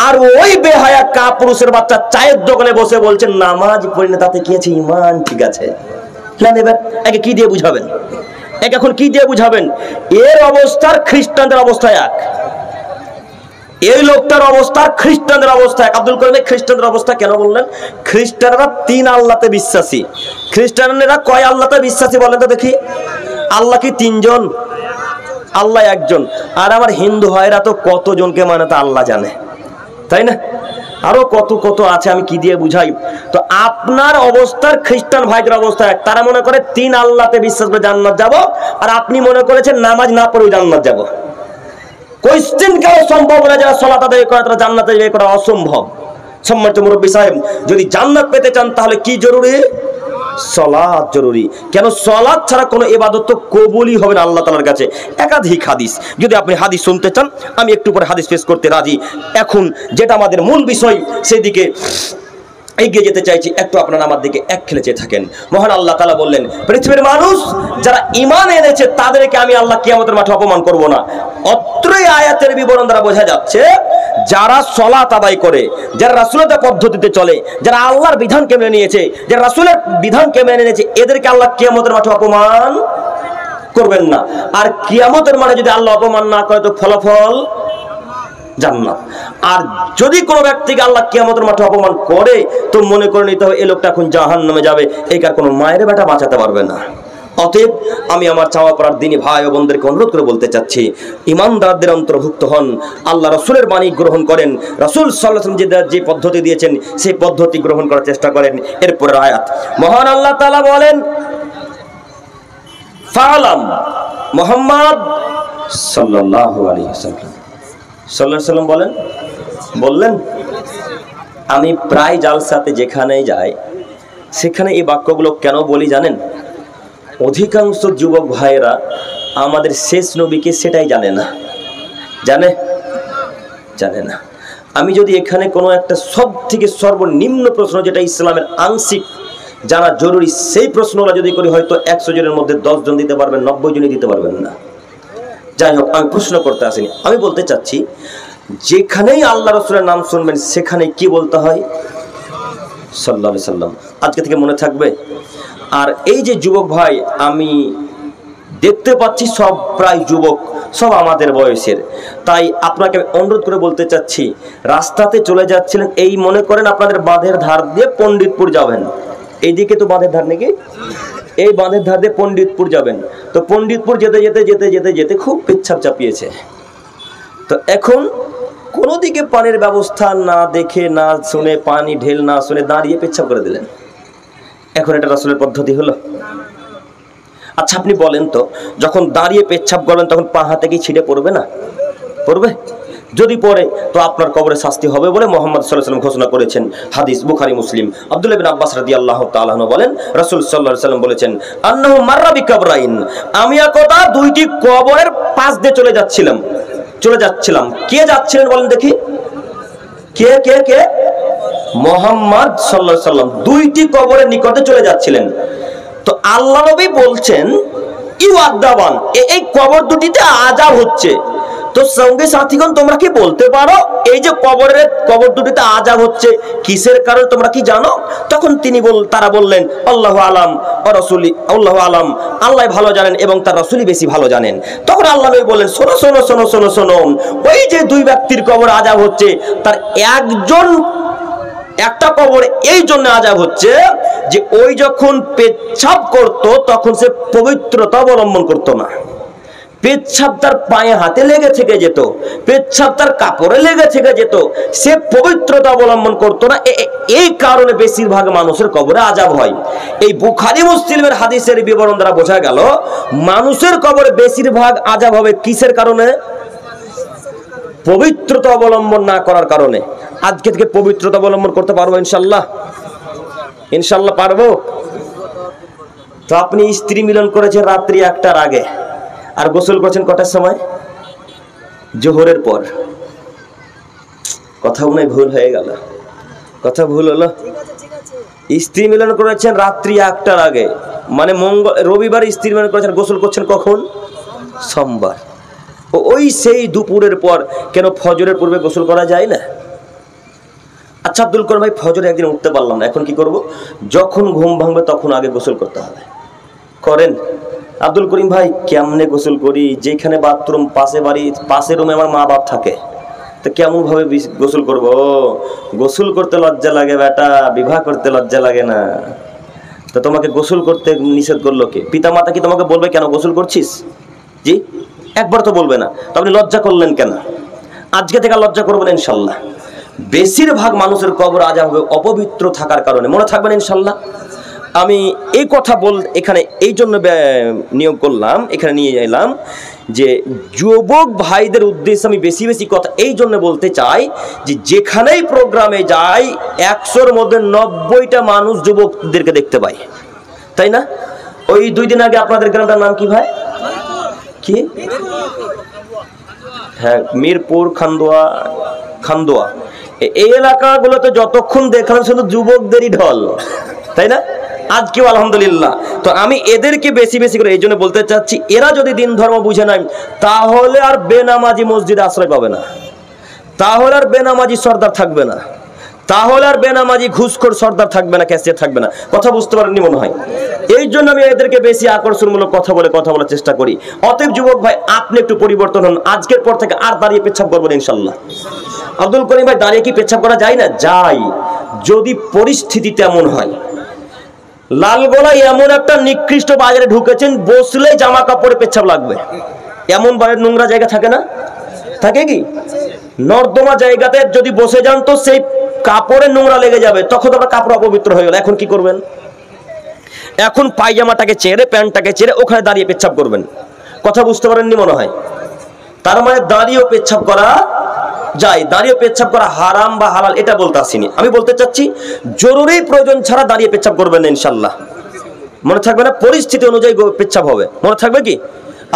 আর ওই বেহায়া কাপুরুষের বাচ্চা চায়ের দোকানে বসে বলছেন নামাজ পড়ি না তাতে কি আছে, ঈমান ঠিক আছে। এবার একে কি দিয়ে বুঝাবেন? একে এখন কি দিয়ে বুঝাবেন? এর অবস্থার খ্রিস্টানদের অবস্থা এক, এই লোকটার অবস্থা খ্রিস্টানদের অবস্থা এক। আব্দুল করিম খ্রিস্টানদের অবস্থা কেন বললেন? খ্রিস্টানরা 3 আল্লাহতে বিশ্বাসী। খ্রিস্টানরা কয় আল্লাহতে বিশ্বাসী বলেন তো দেখি? আল্লাহ কি 3 জন? আল্লাহ একজন। আর আমার হিন্দু ভাইরা তো কতজনকে মানে তা আল্লাহ জানে, তাই না? আরো কত কত আছে, আমি কি দিয়ে বুঝাই? তো আপনার অবস্থার খ্রিস্টান ভাইদের অবস্থা এক। তারা মনে করে 3 আল্লাহতে বিশ্বাস করে জান্নাত যাব, আর আপনি মনে করেছেন নামাজ না পড়ে জান্নাত যাব। কোশ্চেন কেন সম্ভব না? যারা সালাত আদায় করে তারা জান্নাতে যাবে, করা অসম্ভব। সম্মানিত মুরব্বী সাহেব, যদি জান্নাত পেতে চান তাহলে কি জরুরি? সালাত জরুরি। কেন? সালাত ছাড়া কোনো ইবাদত তো কবুলই হবে না আল্লাহ তাআলার কাছে। একাধিক হাদিস, যদি আপনি হাদিস শুনতে চান আমি একটু পরে হাদিস পেশ করতে রাজি। এখন যেটা আমাদের মূল বিষয় সেদিকে এগিয়ে যেতে চাইছি, একটু আপনারা আমার দিকে এক খেলে চেয়ে থাকেন। মহান আল্লাহ তাআলা বললেন পৃথিবীর মানুষ যারা ঈমান এনেছে তাদেরকে আমি আল্লাহ কিয়ামতের মাঠে অপমান করব না। অত্রই আয়াতের বিবরণ দ্বারা বোঝা যাচ্ছে যারা সালাত আদায় করে, যারা রাসূলের পদ্ধতিতে চলে, যারা আল্লাহর বিধানকে মেনে নিয়েছে, যারা রাসূলের বিধানকে মেনে নিয়েছে, এদেরকে আল্লাহ কিয়ামতের মাঠে অপমান করবেন না। আর কিয়ামতের মাঠে যদি আল্লাহ অপমান না করে তো ফলাফল জান্নাত। আর যদি কোনো ব্যক্তিকে আল্লাহ কিয়ামতের মাঠে অপমান করে তো মনে করে নিতে হবে এই লোকটা এখন জাহান্নামে যাবে, এই কার কোনো মায়ের বেটা বাঁচাতে পারবে না। অতএব আমি আমার চাওয়া পড়ার দিনী ভাই ও বোনদেরকে অনুরোধ করে বলতে চাচ্ছি, ইমানদারদের অন্তর্ভুক্ত হন, আল্লাহ রসুলের বাণী গ্রহণ করেন, রসুল সাল্লাল্লাহু আলাইহি ওয়াসাল্লাম যে পদ্ধতি দিয়েছেন সেই পদ্ধতি গ্রহণ করার চেষ্টা করেন। এরপরের আয়াত মহান আল্লাহ তাআলা বলেন, ফালাম মুহাম্মদ সাল্লাল্লাহু আলাইহি ওয়াসাল্লাম বললেন, আমি প্রায় জালসাতে যেখানেই যাই সেখানে এই বাক্যগুলো কেন বলি জানেন? অধিকাংশ যুবক ভাইয়েরা আমাদের শেষ নবীকে সেটাই জানে না। আমি যদি এখানে কোনো একটা সব থেকে সর্বনিম্ন প্রশ্ন, যেটা ইসলামের আংশিক জানা জরুরি, সেই প্রশ্নটা যদি করি হয়তো 100 জনের মধ্যে 10 জন দিতে পারবেন, 90 জনই দিতে পারবেন না। যাই হোক, আমি প্রশ্ন করতে আসিনি, আমি বলতে চাচ্ছি যেখানেই আল্লাহ রসুলের নাম শুনবেন সেখানে কি বলতে হয়? সাল্লাল্লাহু আলাইহি সাল্লাম। আজকে থেকে মনে থাকবে। আর এই যে যুবক ভাই আমি দেখতে পাচ্ছি সব প্রায় যুবক, সব আমাদের বয়সের, তাই আপনাকে অনুরোধ করে বলতে চাচ্ছি, রাস্তাতে চলে যাচ্ছিলেন, এই মনে করেন আপনাদের বাঁধের ধার দিয়ে পণ্ডিতপুর যাবেন, এইদিকে তো বাঁধের ধার নাকি, এই বাঁধের ধার দিয়ে পণ্ডিতপুর যাবেন, তো পণ্ডিতপুর যেতে যেতে যেতে যেতে যেতে খুব পেচ্ছাপ চাপিয়েছে, তো এখন কোনো দিকে পানির ব্যবস্থা না দেখে না শুনে, পানি ঢেল না শুনে দাঁড়িয়ে পেচ্ছাপ করে দিলেন। এখন এটা রাসূলের পদ্ধতি হলো? আচ্ছা আপনি বলেন তো, যখন দাঁড়িয়ে পেচ্ছাপ করবেন তখন পা হাতে কি ছিটে পড়বে না? পড়বে। যদি পড়ে তো আপনার কবরে শাস্তি হবে বলে মুহাম্মদ সাল্লাল্লাহু আলাইহি ওয়াসাল্লাম ঘোষণা করেছেন। হাদিস বুখারী মুসলিম। আব্দুল্লাহ ইবনে আব্বাস রাদিয়াল্লাহু তাআলা আনহু বলেন, রাসূল সাল্লাল্লাহু আলাইহি ওয়াসাল্লাম বলেছেন, আন্নাহু মাররা বিকাবরাইন, আমি একদা দুইটি কবরের পাশ দিয়ে চলে যাচ্ছিলাম। কে যাচ্ছিলেন বলেন দেখি? কে? মুহাম্মদ সাল্লাল্লাহু আলাইহি ওয়াসাল্লাম দুইটি কবরের নিকটে চলে যাচ্ছিলেন। তো আল্লাহ নবী বলছেন, ইউআদাবান, এই কবর দুটিতে আযাব হচ্ছে। তো সঙ্গে সাথীগণ তোমরা কি বলতে পারো এই যে কবর দুটিতে আযাব হচ্ছে কিসের কারণে তোমরা কি জানো? তখন তারা বললেন, আল্লাহু আলাম ওয়া রাসূলি, আল্লাহু আলাম, আল্লাহ ভালো জানেন এবং তার রাসূলই বেশি ভালো জানেন। তখন আল্লাহ নবী বললেন, শোনো, ওই যে দুই ব্যক্তির কবর আযাব হচ্ছে, তার একটা কবর এই জন্য আযাব হচ্ছে যে ওই যখন পেচ্ছাপ করত তখন সে পবিত্রতা অবলম্বন করত না। পেচ্ছাপ তার পায়ে হাতে লেগে থেকে যেত, পেচ্ছাপ তার কাপড়ে লেগে থেকে যেত, সে পবিত্রতা অবলম্বন করতো না। এই কারণে বেশিরভাগ মানুষের কবরে আযাব হয়। এই বুখারী মুসলিমের হাদিসের বিবরণ দ্বারা বোঝা গেল মানুষের কবরে বেশিরভাগ আযাব হবে কিসের কারণে? পবিত্রতা অবলম্বন না করার কারণে। আজকে থেকে পবিত্রতা অবলম্বন করতে পারবো ইনশাল্লাহ পারবো। তো আপনি স্ত্রী মিলন করেছেন রাত্রি 1টার আগে, আর গোসল করছেন কটার সময়? জোহরের পর। কথা মনে ভুল হয়ে গেল, কথা ভুল হলো। স্ত্রী মিলন করেছেন রাত্রি 1টার আগে, মানে রবিবার স্ত্রী মিলন করেছেন, গোসল করছেন কখন? সোমবার। ওই সেই দুপুরের পর। কেন ফজরের পূর্বে গোসল করা যায় না? আচ্ছা আব্দুল করিম ভাই, ফজরে একদিন উঠতে পারলাম না, এখন কি করব? যখন ঘুম ভাঙবে তখন আগে গোসল করতে হবে। করেন? আব্দুল করিম ভাই কেমনে গোসল করি? যেখানে বাথরুম পাশে রুমে আমার মা বাপ থাকে, তো কেমন ভাবে গোসল করব? গোসল করতে লজ্জা লাগে বেটা, বিবাহ করতে লজ্জা লাগে না? তো তোমাকে গোসল করতে নিষেধ করলো কে? পিতা মাতা কি তোমাকে বলবে কেন গোসল করছিস? জি, একবার তো বলবে না, তো আপনি লজ্জা করলেন কেন? আজকে থেকে লজ্জা করবেন ইনশাল্লাহ। বেশিরভাগ মানুষের কবর আযাব হবে অপবিত্র থাকার কারণে, মনে থাকবেন ইনশাল্লাহ। আমি এই কথা এখানে এই জন্য নিয়োগ করলাম, এখানে নিয়ে এলাম যে যুবক ভাইদের উদ্দেশ্যে আমি বেশি বেশি কথা এই জন্য বলতে চাই যে যেখানেই প্রোগ্রামে যাই 100-র মধ্যে 90টা মানুষ যুবকদেরকে দেখতে পাই, তাই না? ওই 2 দিন আগে আপনাদের গ্রামটার নাম কি ভাই? কি? হ্যাঁ, মিরপুর, খান্দোয়া, এই এলাকাগুলোতে যতক্ষণ দেখলাম শুধু যুবকদেরই ঢল, তাই না? আজকেও আলহামদুলিল্লাহ। তো আমি এদেরকে বেশি বেশি করে এই জন্য বলতে চাচ্ছি, এরা যদি দিন ধর্ম বুঝে নাই তাহলে আর বেনামাজি মসজিদে আশ্রয় পাবে না, তাহলে আর বেনামাজি সর্দার থাকবে না, তাহলে আর বেনামাজি ঘুষখোর সর্দার থাকবে না, ক্যাশিয়ার থাকবে না। কথা বুঝতে পারেননি মনে হয়। এই জন্য আমি এদেরকে বেশি আকর্ষণমূলক কথা বলার চেষ্টা করি। অতএব যুবক ভাই, আপনি একটু পরিবর্তন হন। আজকের পর থেকে আর দাঁড়িয়ে পেচ্ছাপ করবেন ইনশাল্লাহ। আব্দুল করিম ভাই, দাঁড়িয়ে কি পেচ্ছাপ করা যায় না? যায়, যদি পরিস্থিতি তেমন হয়। লালগোলায় এমন একটা নিকৃষ্ট বাজারে ঢুকেছেন, বসলেই জামা কাপড়ে পেচ্ছাপ লাগবে। এমন বাইরের নোংরা জায়গা থাকে না? থাকে কি? নর্দমা জায়গাতে যদি বসে যান তো সেই কাপড়ে নোংরা লেগে যাবে, তখন তো আপনার কাপড় অপবিত্র হয়ে গেল। এখন কি করবেন? এখন পায়জামাটাকে ছেড়ে, প্যান্টটাকে ছেড়ে ওখানে দাঁড়িয়ে পেচ্ছাপ করবেন। কথা বুঝতে পারেননি মনে হয়। তার মানে দাঁড়িয়েও পেচ্ছাপ করা যায়। দাঁড়িয়ে পেচ্ছাপ করা হারাম বা হালাল এটা বলতে আসিনি। আমি বলতে চাচ্ছি জরুরি প্রয়োজন ছাড়া দাঁড়িয়ে পেচ্ছাপ করবেন না ইনশাল্লাহ। মনে থাকবে না? পরিস্থিতি অনুযায়ী পেচ্ছাপ হবে। মনে থাকবে কি?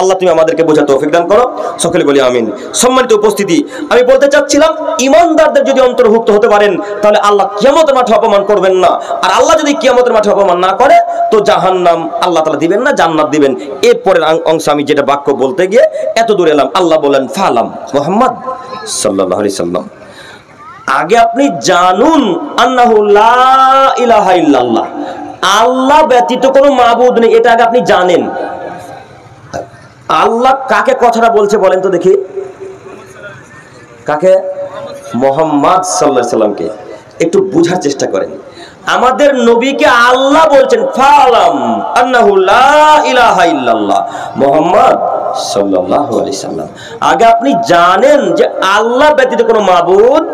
আল্লাহ তুমি আমাদেরকে বোঝার তৌফিক দান করো, সকলে বলি আমিন। সম্মানিত উপস্থিতি, আমি বলতে চাচ্ছিলাম ঈমানদারদের যদি অন্তর্ভুক্ত হতে পারেন তাহলে আল্লাহ কিয়ামতের মাঠে অপমান করবেন না। আর আল্লাহ যদি কিয়ামতের মাঠে অপমান না করে তো জাহান্নাম আল্লাহ তাআলা দিবেন না, জান্নাত দিবেন। এরপরের অংশ আমি যেটা বাক্য বলতে গিয়ে এত দূর এলাম। আল্লাহ বলেন ফালাম মুহাম্মদ সাল্লাল্লাহু আলাইহি সাল্লাম, আগে আপনি জানুন আন্নাহু লা ইলাহা ইল্লাল্লাহ, আল্লাহ ব্যতীত কোনো মাবুদ নেই। এটা আগে আপনি জানেন। আল্লাহ কাকে কথাটা বলছে বলেন তো দেখি? কাকে? মুহাম্মদ সাল্লাল্লাহু আলাইহি সাল্লামকে। একটু বুঝার চেষ্টা করেন। আমাদের নবীকে আল্লাহ বলছেন ফালাম আন্নাহু লা ইলাহা ইল্লাল্লাহ মুহাম্মদ সাল্লাল্লাহু আলাইহি সাল্লাম। আগে আপনি জানেন যে আল্লাহ ব্যতীত কোনো মাবুদ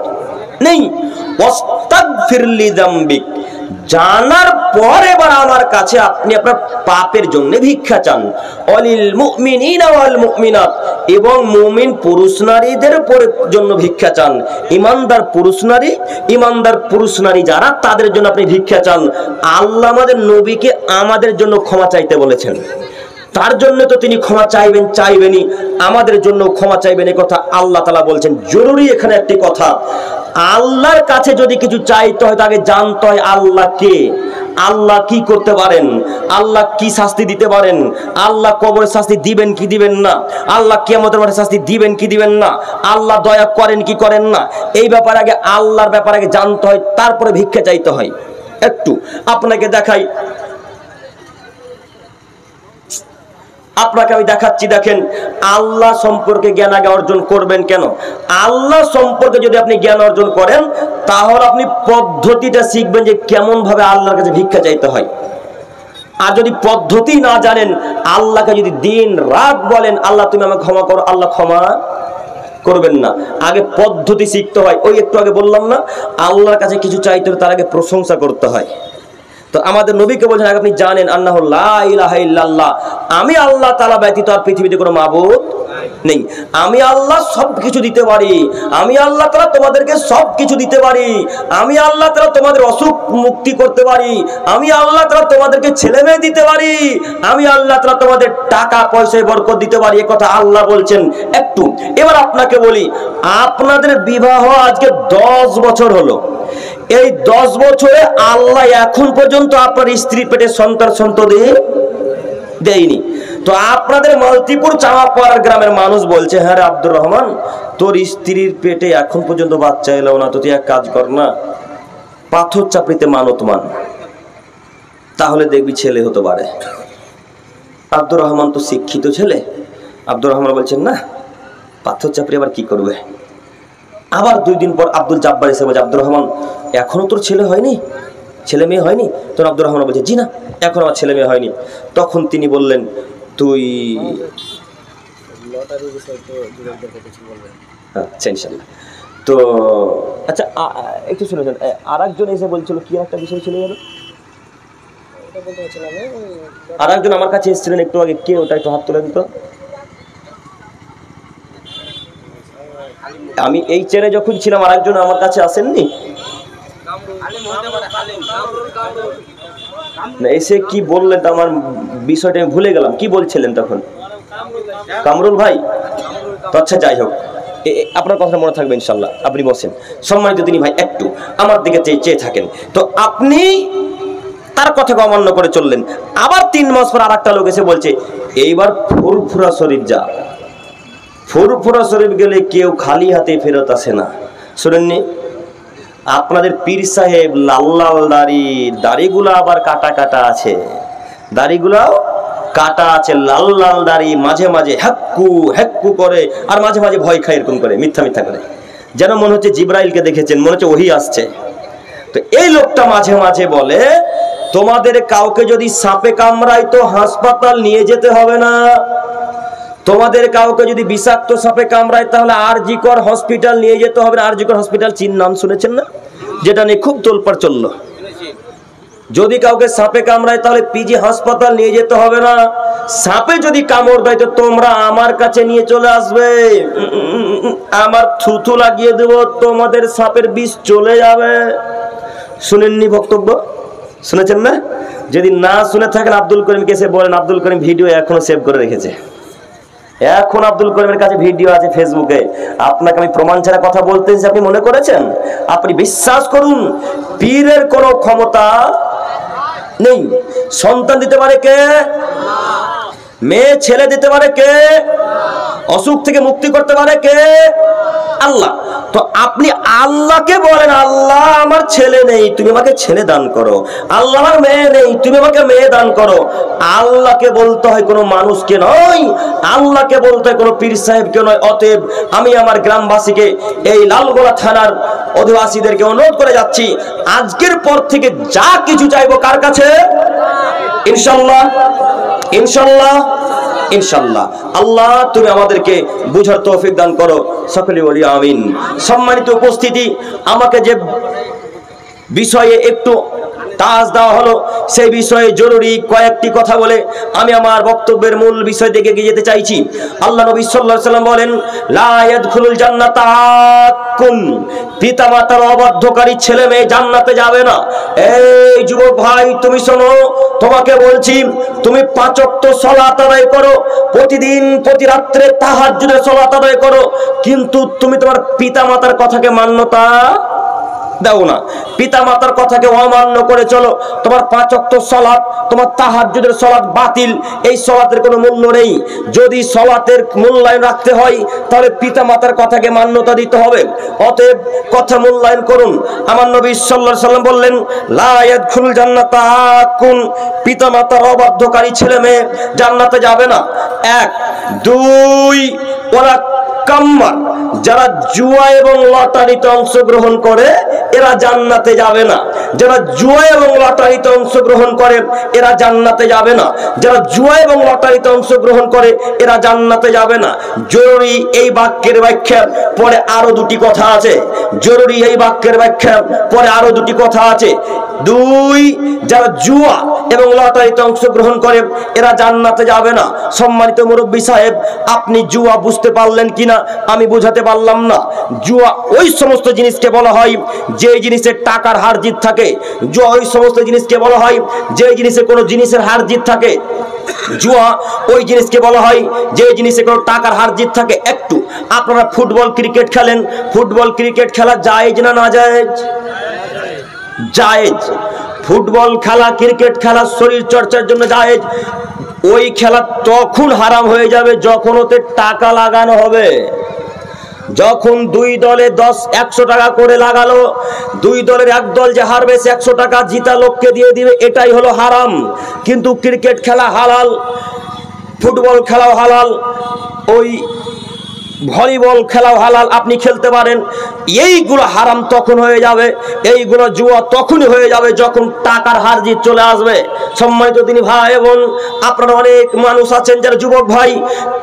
নেই। ওয়াস্তাগফির লিযামবিক, জানার পর এবার আমার কাছে আপনি আপনার পাপের জন্য ভিক্ষা চান। অলিল মুমিনিনা ওয়াল মুমিনাত, এবং মুমিন পুরুষ নারীদের জন্য ভিক্ষা চান। ঈমানদার পুরুষ নারী যারা, তাদের জন্য আপনি ভিক্ষা চান। আল্লাহ আমাদের নবীকে আমাদের জন্য ক্ষমা চাইতে বলেছেন। তার জন্য তো তিনি ক্ষমা চাইবেনই, আমাদের জন্য ক্ষমা চাইবেন। এই কথা আল্লাহ তাআলা বলছেন। জরুরি এখানে একটি কথা, আল্লাহর কাছে যদি কিছু চাইতে হয় তাকে জানতে হয় আল্লাহ কে, আল্লাহ কি করতে পারেন, আল্লাহ কি শাস্তি দিতে পারেন, আল্লাহ কবরের শাস্তি দিবেন কি দিবেন না, আল্লাহ কিয়ামতের মাঠে শাস্তি দিবেন কি দিবেন না, আল্লাহ দয়া করেন কি করেন না। এই ব্যাপারে আগে আল্লাহর ব্যাপারে আগে জানতে হয়, তারপরে ভিক্ষা চাইতে হয়। একটু আপনাকে দেখাই, আপনাকে আমি দেখাচ্ছি। দেখেন, আল্লাহ সম্পর্কে জ্ঞান আগে অর্জন করবেন কেন? আল্লাহ সম্পর্কে যদি আপনি জ্ঞান অর্জন করেন তাহলে আপনি পদ্ধতিটা শিখবেন যে কেমন ভাবে আল্লাহর কাছে ভিক্ষা চাইতে হয়। আর যদি পদ্ধতি না জানেন, আল্লাহকে যদি দিন রাত বলেন আল্লাহ তুমি আমাকে ক্ষমা করো, আল্লাহ ক্ষমা করবেন না। আগে পদ্ধতি শিখতে হয়। ওই একটু আগে বললাম না, আল্লাহর কাছে কিছু চাইতে হলে তার আগে প্রশংসা করতে হয়। তো আমাদের নবীকে বলছেন আগে আপনি জানেন আন্নাহু লা ইলাহা ইল্লাল্লাহ, আমি আল্লাহ তাআলা ব্যতীত আর পৃথিবীতে কোনো মাবুদ নেই। আমি আল্লাহ সবকিছু দিতে পারি, আমি আল্লাহ তাআলা তোমাদেরকে সবকিছু দিতে পারি, আমি আল্লাহ তাআলা তোমাদের অসুখ মুক্তি করতে পারি, আমি আল্লাহ তাআলা তোমাদেরকে ছেলে মেয়ে দিতে পারি, আমি আল্লাহ তাআলা তোমাদের টাকা পয়সায় বরকত দিতে পারি। এই কথা আল্লাহ বলছেন। একটু এবার আপনাকে বলি, আপনাদের বিবাহ আজকে 10 বছর হলো। এই 10 বছরে আল্লাহ এখন পর্যন্ত আপনার স্ত্রীর পেটে সন্ততি দেয়নি। তো আপনাদের মালতীপুর চামাপাড়ার গ্রামের মানুষ বলছে, হ্যাঁ রে আব্দুর রহমান, তোর স্ত্রীর পেটে এখন পর্যন্ত বাচ্চা এলো না, তো তুই এক কাজ কর না, পাথর চাপড়িতে মানত মান, তাহলে দেখবি ছেলে হতে পারে। আব্দুর রহমান তো শিক্ষিত ছেলে। আব্দুর রহমান বলছেন না, পাথর চাপড়ি আবার কি করবে। আবার 2 দিন পর আব্দুল জাব্বার এসে বলছে, আব্দুর রহমান এখনো তোর ছেলে হয়নি, ছেলে মেয়ে হয়নি? তখন আব্দুর রহমান বলছে, জি না, এখন আমার ছেলে মেয়ে হয়নি। তখন তিনি বললেন, তুই আচ্ছা ইনশাল্লাহ। তো আচ্ছা একটু শুনেছেন, আর একজন এসে বলছিল কি একটা বিষয় ছিল যেন, আর একজন আমার কাছে এসেছিলেন একটু আগে, কে ওটা একটু হাত তুলে দিত। আমি এই চেয়ারে যখন ছিলাম আর একজন আমার কাছে আসেননি, এসে কি বললেন আমার বিষয়টা আমি ভুলে গেলাম, কি বলছিলেন তখন? কামরুল ভাই। তো আচ্ছা যাই হোক, আপনার কথা মনে থাকবে ইনশাল্লাহ। আপনি বসেন। সম্মানিত তিনি ভাই একটু আমার দিকে চেয়ে থাকেন। তো আপনি তার কথাকে অমান্য করে চললেন। আবার 3 মাস পর আর একটা লোক এসে বলছে, এইবার ফুরফুরা শরীফ যা। ফুরফুরা শরীফ গেলে কেউ খালি হাতে ফেরত আসে না, শুনেননি? আপনাদের পীর সাহেব লাল লাল দাড়িগুলো আবার কাটা কাটা আছে, দাড়িগুলাও কাটা আছে, লাল লাল দাড়ি, মাঝে মাঝে হ্যাক্কু হ্যাক্কু করে আর মাঝে মাঝে ভয় খায় এরকম করে, মিথ্যা মিথ্যা করে, যেন মনে হচ্ছে জিব্রাইলকে দেখেছেন, মনে হচ্ছে ওহী আসছে। তো এই লোকটা মাঝে মাঝে বলে, তোমাদের কাউকে যদি সাপে কামড়ায় তো হাসপাতাল নিয়ে যেতে হবে না, তোমাদের কাউকে যদি বিষাক্ত সাপে কামড়ায় তাহলে আরজি কর হসপিটাল নিয়ে যেতে হবে না। আরজি কর হসপিটাল চিন নাম শুনেছেন না, যেটা নিয়ে খুব তোলপাড় চললো। যদি কাউকে সাপে কামড়ায় তাহলে পিজি হাসপাতাল নিয়ে যেতে হবে না, সাপে যদি কামড় দেয় তো তোমরা আমার কাছে নিয়ে চলে আসবে, আমার থুথু লাগিয়ে দেব, তোমাদের সাপের বিষ চলে যাবে। শুনেননি বক্তব্য? শুনেছেন না? যদি না শুনে থাকেন আব্দুল করিমকে এসে বলেন, আব্দুল করিম ভিডিও এখনো সেভ করে রেখেছে, এখন আব্দুল করিমের কাছে ভিডিও আছে ফেসবুকে। আপনাকে আমি প্রমাণ ছাড়া কথা বলতে আপনি মনে করেছেন? আপনি বিশ্বাস করুন, পীরের কোনো ক্ষমতা নেই। সন্তান দিতে পারে কে? মেয়ে ছেলে দিতে পারে কে? অসুখ থেকে মুক্তি করতে পারে কে? আল্লাহ। তো আপনি আল্লাহকে বলেন, আল্লাহ আমার ছেলে নেই, তুমি আমাকে ছেলে দান করো। আল্লাহ আমার মেয়ে নেই, তুমি আমাকে মেয়ে দান করো। আল্লাহকে বলতে হয় কোনো মানুষকে নয়, আল্লাহকে বলতে হয় কোনো পীর সাহেবকে নয়। অতএব আমি আমার গ্রামবাসীকে, এই লালগোলা থানার অধিবাসীদেরকে অনুরোধ করে যাচ্ছি, আজকের পর থেকে যা কিছু চাইবো কার কাছে? ইনশাআল্লাহ, ইনশাআল্লাহ, ইনশাআল্লাহ। আল্লাহ তুমি আমাদেরকে বুঝার তৌফিক দান করো, সকলে বলি আমিন। সম্মানিত উপস্থিতি, আমাকে যে বিষয়ে একটু তাজ দেওয়া হলো সেই বিষয়ে জরুরি কয়েকটি কথা বলে আমি আমার বক্তব্যের মূল বিষয় দিকে এগিয়ে যেতে চাইছি। আল্লাহ নবী সাল্লাল্লাহু আলাইহি ওয়াসাল্লাম বলেন, লা ইয়াদখুলুল জান্নাতা আকুন, পিতামাতার অবাধ্যকারী ছেলে মেয়ে জান্নাতে যাবে না। এই যুবক ভাই তুমি শোনো, তোমাকে বলছি, তুমি 5 ওয়াক্ত সালাত আদায় করো, প্রতিদিন প্রতি রাত্রে তাহাজ্জুদের সালাত আদায় করো, কিন্তু তুমি তোমার পিতামাতার কথাকে মান্যতা দাও না, পিতা মাতার কথাকে অমান্য করে চলো, তোমার 5 ওয়াক্ত সালাত, তোমার তাহাজ্জুদের সালাত বাতিল, এই সালাতের কোনো মূল্য নেই। যদি সালাতের মূল্যায়ন রাখতে হয় তাহলে পিতা মাতার কথাকে মান্যতা দিতে হবে। অতএব কথা মূল্যায়ন করুন। আমার নবী সাল্লাল্লাহু আলাইহি ওয়াসাল্লাম বললেন, লা ইয়াদখুলুল জান্নাতা আকুন, পিতা মাতার অবাধ্যকারী ছেলে মেয়ে জান্নাতে যাবে না। 1 2 ওরা কাম্মার, যারা জুয়া এবং লটারিতে অংশগ্রহণ করে এরা জান্নাতে যাবে না। যারা জুয়া এবং লটারিতে অংশগ্রহণ করে এরা জান্নাতে যাবে না। যারা জুয়া এবং লটারিতে অংশগ্রহণ করে এরা জান্নাতে যাবে না। জরুরি এই বাক্যের ব্যাখ্যা পরে আরো 2টি কথা আছে। জরুরি এই বাক্যের ব্যাখ্যা পরে আরো 2টি কথা আছে। 2 যারা জুয়া এবং লটারিতে অংশগ্রহণ করে এরা জান্নাতে যাবে না। সম্মানিত মুরব্বী সাহেব, আপনি জুয়া বুঝতে পারলেন কিনা আমি বুঝাতে পারলাম না। জুয়া ওই সমস্ত জিনিসকে বলা হয় যে জিনিসের টাকার হার জিত থাকে। জুয়া ওই সমস্ত জিনিসকে বলা হয় যে জিনিসে কোনো জিনিসের হার জিত থাকে। জুয়া ওই জিনিসকে বলা হয় যে জিনিসে কোনো টাকার হার জিত থাকে। একটু আপনারা ফুটবল ক্রিকেট খেলেন, ফুটবল ক্রিকেট খেলা জায়েজ না না জায়েজ? জায়েজ। ফুটবল খেলা ক্রিকেট খেলা শরীর চর্চার জন্য জায়েজ। ওই খেলা তখন হারাম হয়ে যাবে যখন ওতে টাকা লাগানো হবে। যখন 2 দলে 100 টাকা করে লাগালো, 2 দলের এক দল যে হারবে সে 100 টাকা জিতা লোককে দিয়ে দিবে, এটাই হলো হারাম। কিন্তু ক্রিকেট খেলা হালাল, ফুটবল খেলাও হালাল, ওই ভলিবল খেলাও হালাল, আপনি খেলতে পারেন। এইগুলো হারাম তখন হয়ে যাবে, এইগুলো জুয়া তখনই হয়ে যাবে যখন টাকার হার জিত চলে আসবে। সম্মানিত দিনী ভাই এবং আপনারা অনেক মানুষ আছেন যারা যুবক ভাই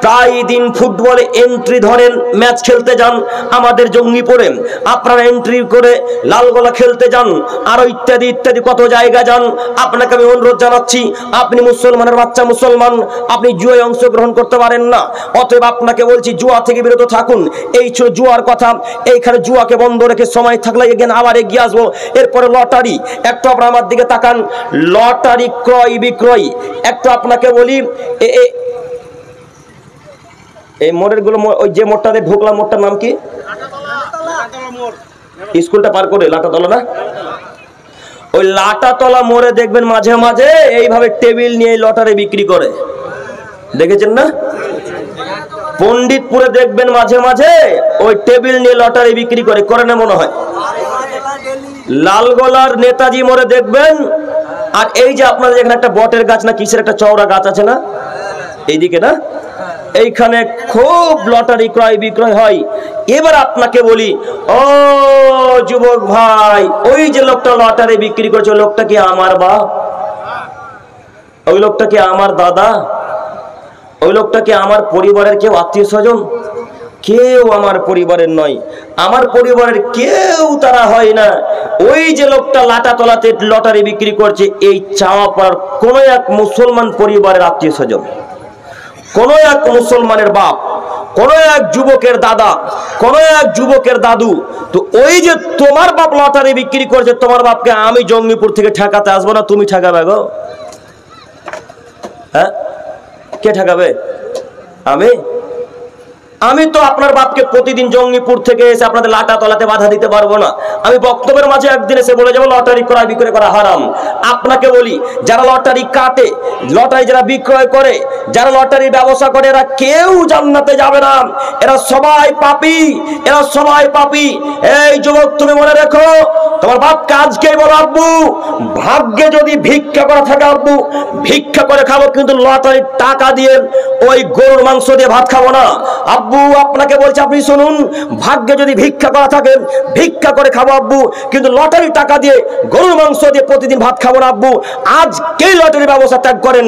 প্রায় দিন ফুটবলে এন্ট্রি ধরেন, ম্যাচ খেলতে যান আমাদের জঙ্গিপুরে, আপনারা এন্ট্রি করে লালগোলা খেলতে যান, আরো ইত্যাদি ইত্যাদি কত জায়গা যান। আপনাকে আমি অনুরোধ জানাচ্ছি, আপনি মুসলমানের বাচ্চা মুসলমান, আপনি জুয়ায় অংশগ্রহণ করতে পারেন না। অতএব আপনাকে বলছি জুয়া থেকে বিরত থাকুন। এই ছিল জুয়ার কথা। এইখানে জুয়াকে বন্ধ রেখে সময় থাকলে এগিয়ে আবার এগিয়ে আসবো। এরপরে লটারি, একটু আপনার আমার দিকে তাকান। লটারি ক্রয় বিক্রয় একটু আপনাকে বলি, এই মোড়ের গুলো, ওই যে মোড়টাতে ঢুকলাম, মোড়টার নাম কি? স্কুলটা পার করে লাটাতলা না? ওই লাটাতলা মোড়ে দেখবেন মাঝে মাঝে এইভাবে টেবিল নিয়ে লটারি বিক্রি করে, দেখেছেন না? পণ্ডিতপুরে দেখবেন মাঝে মাঝে ওই টেবিল নিয়ে লটারি বিক্রি করে, করে না মনে হয়? লালগোলার নেতাজি মোড়ে দেখবেন, আর এই যে আপনাদের এখানে একটা বটের গাছ না কিসের একটা চওড়া গাছ আছে না এইদিকে, না এইখানে খুব লটারি ক্রয় বিক্রয় হয়। এবার আপনাকে বলি, ও যুবক ভাই, ওই যে লোকটা লটারি বিক্রি করছে ওই লোকটা কি আমার বাপ? ওই লোকটা কি আমার দাদা? ওই লোকটা কি আমার পরিবারের কেউ আত্মীয় স্বজন? কেউ আমার পরিবারের নয়, আমার পরিবারের কেউ তারা হয় না। ওই যে লোকটা লাটা তলাতে লটারি বিক্রি করছে, এই চাওয়া পাওয়ার কোন এক মুসলমান পরিবারের আত্মীয় স্বজন, কোন এক মুসলমানের বাপ, কোন এক যুবকের দাদা, কোন এক যুবকের দাদু। তো ওই যে তোমার বাপ লটারি বিক্রি করছে, তোমার বাপকে আমি জঙ্গিপুর থেকে ঠেকাতে আসবো না, তুমি ঠেকাবে গো? হ্যাঁ, কে ঠেকাবে? আমি তো আপনার বাপকে প্রতিদিন জঙ্গিপুর থেকে এসে আপনাদের লাটা তলাতে বাধা দিতে পারবো না। আমি বক্তব্যের মাঝে একদিন এসে বলে যাবো লটারি ক্রয় বিক্রয় করা হারাম। আপনাকে বলি, যারা লটারি কাটে, লটারি যারা বিক্রয় করে, যারা লটারির ব্যবসা করে, এরা কেউ জান্নাতে যাবে না, এরা সবাই পাপী, এরা সবাই পাপী। এই যুবক, তুমি মনে রেখো, তোমার বাপকে আজকেই বলো, আব্বু ভাগ্যে যদি ভিক্ষা করা থাকে আব্বু ভিক্ষা করে খাবো, কিন্তু লটারির টাকা দিয়ে ওই গরুর মাংস দিয়ে ভাত খাবো না। আব্বু আপনাকে বলছে, আপনি শুনুন, ভাগ্যে যদি ভিক্ষা করা থাকে ভিক্ষা করে খাবো আব্বু, কিন্তু লটারির টাকা দিয়ে গরুর মাংস দিয়ে প্রতিদিন ভাত খাবো না আব্বু। আজকেই লটারির ব্যবস্থা ত্যাগ করেন,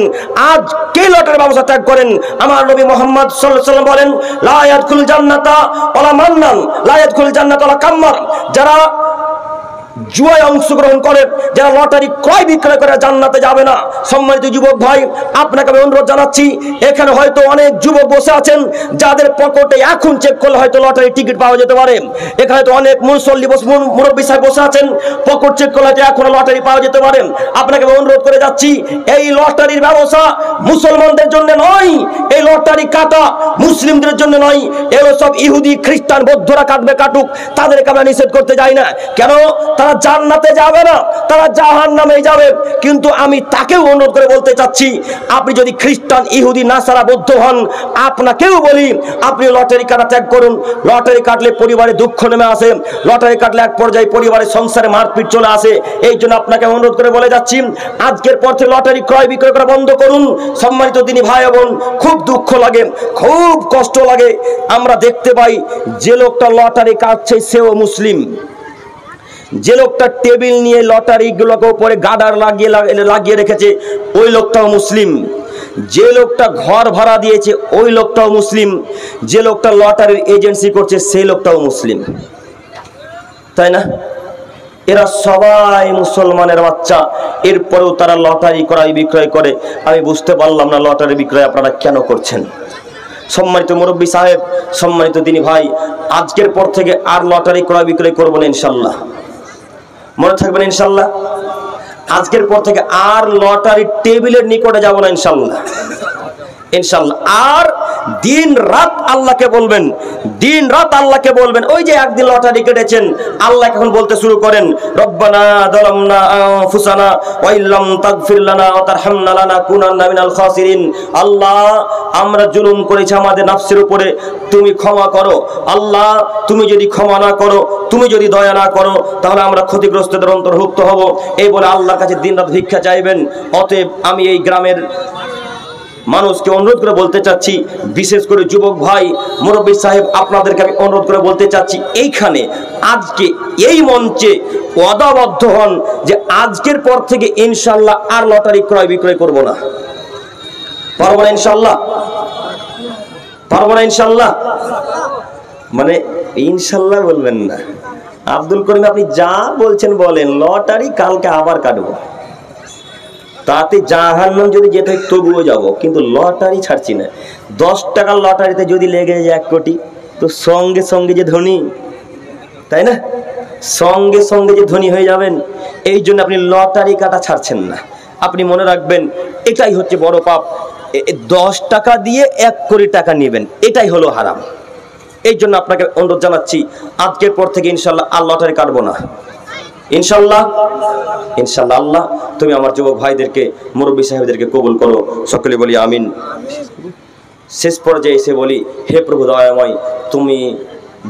আজকেই লটারির ব্যবস্থা ত্যাগ করেন। আমার নবী মুহাম্মদ সাল্লাল্লাহু আলাইহি ওয়াসাল্লাম বলেন, লা ইয়াদখুল জান্নাতা ওয়ালা মান্নান, লা ইয়াদখুল জান্নাতা ওয়ালা কাম্মার। যারা জুয়ায় অংশগ্রহণ করে, যারা লটারি ক্রয় বিক্রয় করে, জান্নাতে যাবে না। সম্মানিত যুবক ভাই, আপনাকে আমি অনুরোধ জানাচ্ছি, এখানে হয়তো অনেক যুবক বসে আছেন যাদের পকেটে এখন চেক করলে হয়তো লটারির টিকিট পাওয়া যেতে পারে। এখানে হয়তো অনেক মুসল্লি মুরব্বী সাহেব বসে আছেন, পকেট চেক করলে হয়তো এখনো লটারি পাওয়া যেতে পারে। আপনাকে আমি অনুরোধ করে যাচ্ছি, এই লটারির ব্যবসা মুসলমানদের জন্য নয়, এই লটারি কাটা মুসলিমদের জন্য নয়। এগুলো সব ইহুদি খ্রিস্টান বৌদ্ধরা কাটবে, কাটুক, তাদেরকে আমরা নিষেধ করতে যাই না। কেন? তারা জান্নাতে যাবে না, তারা জাহান্নামে যাবে। কিন্তু আমি তাকেও অনুরোধ করে বলতে চাচ্ছি, আপনি যদি খ্রিস্টান, ইহুদি, নাসারা, বৌদ্ধ হন, আপনাকেও বলি আপনি লটারি কাটা ত্যাগ করুন। লটারি কাটলে পরিবারে দুঃখ নেমে আসে, লটারি কাটলে এক পর্যায়ে পরিবারের সংসারে মারপিট চলে আসে। এই জন্য আপনাকে অনুরোধ করে বলে যাচ্ছি, আজকের পর থেকে লটারি ক্রয় বিক্রয় করা বন্ধ করুন। সম্মানিত দিনী ভাই বোন, খুব দুঃখ লাগে, খুব কষ্ট লাগে। আমরা দেখতে পাই যে লোকটা লটারি কাটছে সেও মুসলিম, যে লোকটা টেবিল নিয়ে লটারি গুলোকে উপরে গার্ডার লাগিয়ে রেখেছে ওই লোকটাও মুসলিম, যে লোকটা ঘর ভাড়া দিয়েছে ওই লোকটাও মুসলিম, যে লোকটা লটারির এজেন্সি করছে সেই লোকটাও মুসলিম, তাই না? এরা সবাই মুসলমানের বাচ্চা, এরপরেও তারা লটারি ক্রয় বিক্রয় করে। আমি বুঝতে পারলাম না লটারি বিক্রয় আপনারা কেন করছেন। সম্মানিত মুরব্বী সাহেব, সম্মানিত দিনী ভাই, আজকের পর থেকে আর লটারি ক্রয় বিক্রয় করবো না ইনশাল্লাহ, মনে থাকবেন ইনশাল্লাহ। আজকের পর থেকে আর লটারি টেবিলের নিকটে যাব না ইনশাল্লাহ, ইনশাল্লাহ। আর দিন রাত আল্লাহকে বলবেন, দিন রাত আল্লাহকে বলবেন। ওই যে একদিন লটারি কেটেছেন, আল্লাহ এখন বলতে শুরু করেন, রব্বানা যালামনা আনফুসানা ওয়া ইল্লাম তাগফির লানা ওয়া তারহামনা লানাকুনান্না মিনাল খাসিরিন। আল্লাহ, আমরা জুলুম করেছি আমাদের নফসের উপরে, তুমি ক্ষমা করো। আল্লাহ, তুমি যদি ক্ষমা না করো, তুমি যদি দয়া না করো, তাহলে আমরা ক্ষতিগ্রস্তদের অন্তর্ভুক্ত হব। এই বলে আল্লাহর কাছে দিন রাত ভিক্ষা চাইবেন। অতএব আমি এই গ্রামের মানুষকে অনুরোধ করে বলতে চাচ্ছি, বিশেষ করে যুবক ভাই, মুরব্বী সাহেব, আপনাদেরকে আমি অনুরোধ করে বলতে চাচ্ছি, এইখানে আজকে এই মঞ্চে ওয়াদাবদ্ধ হন যে আজকের পর থেকে ইনশাল্লাহ আর লটারি ক্রয় বিক্রয় করব না। পারবো না ইনশাল্লাহ, পারবো না ইনশাল্লাহ। মানে ইনশাল্লাহ বলবেন না। আব্দুল করিম, আপনি যা বলছেন বলেন, লটারি কালকে আবার কাটবো, তাতে জাহান্নাম যদি যেতে হয় তবুও যাবো, কিন্তু লটারি ছাড়ছি না। 10 টাকার লটারিতে যদি লেগে যায় 1 কোটি, তো সঙ্গে সঙ্গে যে ধনী, তাই না? সঙ্গে সঙ্গে যে ধনী হয়ে যাবেন। এই জন্য আপনি লটারি কাটা ছাড়ছেন না। আপনি মনে রাখবেন, এটাই হচ্ছে বড় পাপ। 10 টাকা দিয়ে 1 কোটি টাকা নেবেন, এটাই হলো হারাম। এই জন্য আপনাকে অনুরোধ জানাচ্ছি, আজকের পর থেকে ইনশাল্লাহ আর লটারি কাটবো না ইনশাল্লাহ, ইনশাল্লাহ। আল্লাহ, তুমি আমার যুবক ভাইদেরকে, মুরব্বী সাহেবদেরকে কবুল করো, সকলে বলি আমিন। শেষ পর্যায়ে এসে বলি, হে প্রভু দয়াময়, তুমি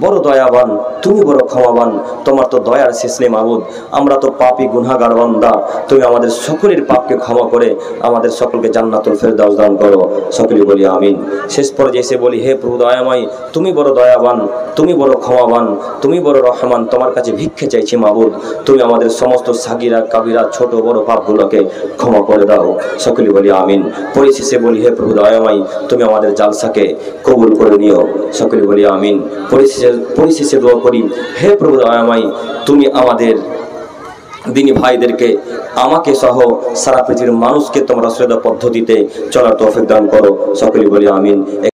বড় দয়াবান, তুমি বড় ক্ষমাবান, তোমার তো দয়ার শেষ নেই মাবুদ। আমরা তো পাপী গুনাহগার বান্দা, তুমি আমাদের সকলের পাপকে ক্ষমা করে আমাদের সকলকে জান্নাতুল ফেরদাউস দান করো। সকলে বলি আমিন। শেষ পর্যায়ে এসে বলি, হে প্রভু দয়াময়, তুমি বড় দয়াবান, তুমি বড় ক্ষমাবান, তুমি বড় রহমান, তোমার কাছে ভিক্ষে চাইছি মাবুদ, তুমি আমাদের সমস্ত সাগিরা কাবিরা ছোট বড় পাপগুলোকে ক্ষমা করে দাও। সকলে বলি আমিন। পরিশেষে বলি, হে প্রভু দয়াময়, তুমি আমাদের জালসাকে কবুল করে নিও। সকলে বলি আমিন। পরিশেষে দোয়া করি, হে প্রভু দয়াময়, তুমি আমাদের দিনী ভাইদেরকে, আমাকে সহ সারা পৃথিবীর মানুষকে তোমরা শ্রেষ্ঠ পদ্ধতিতে চলার তৌফিক দান করো। সকলে বলি আমিন।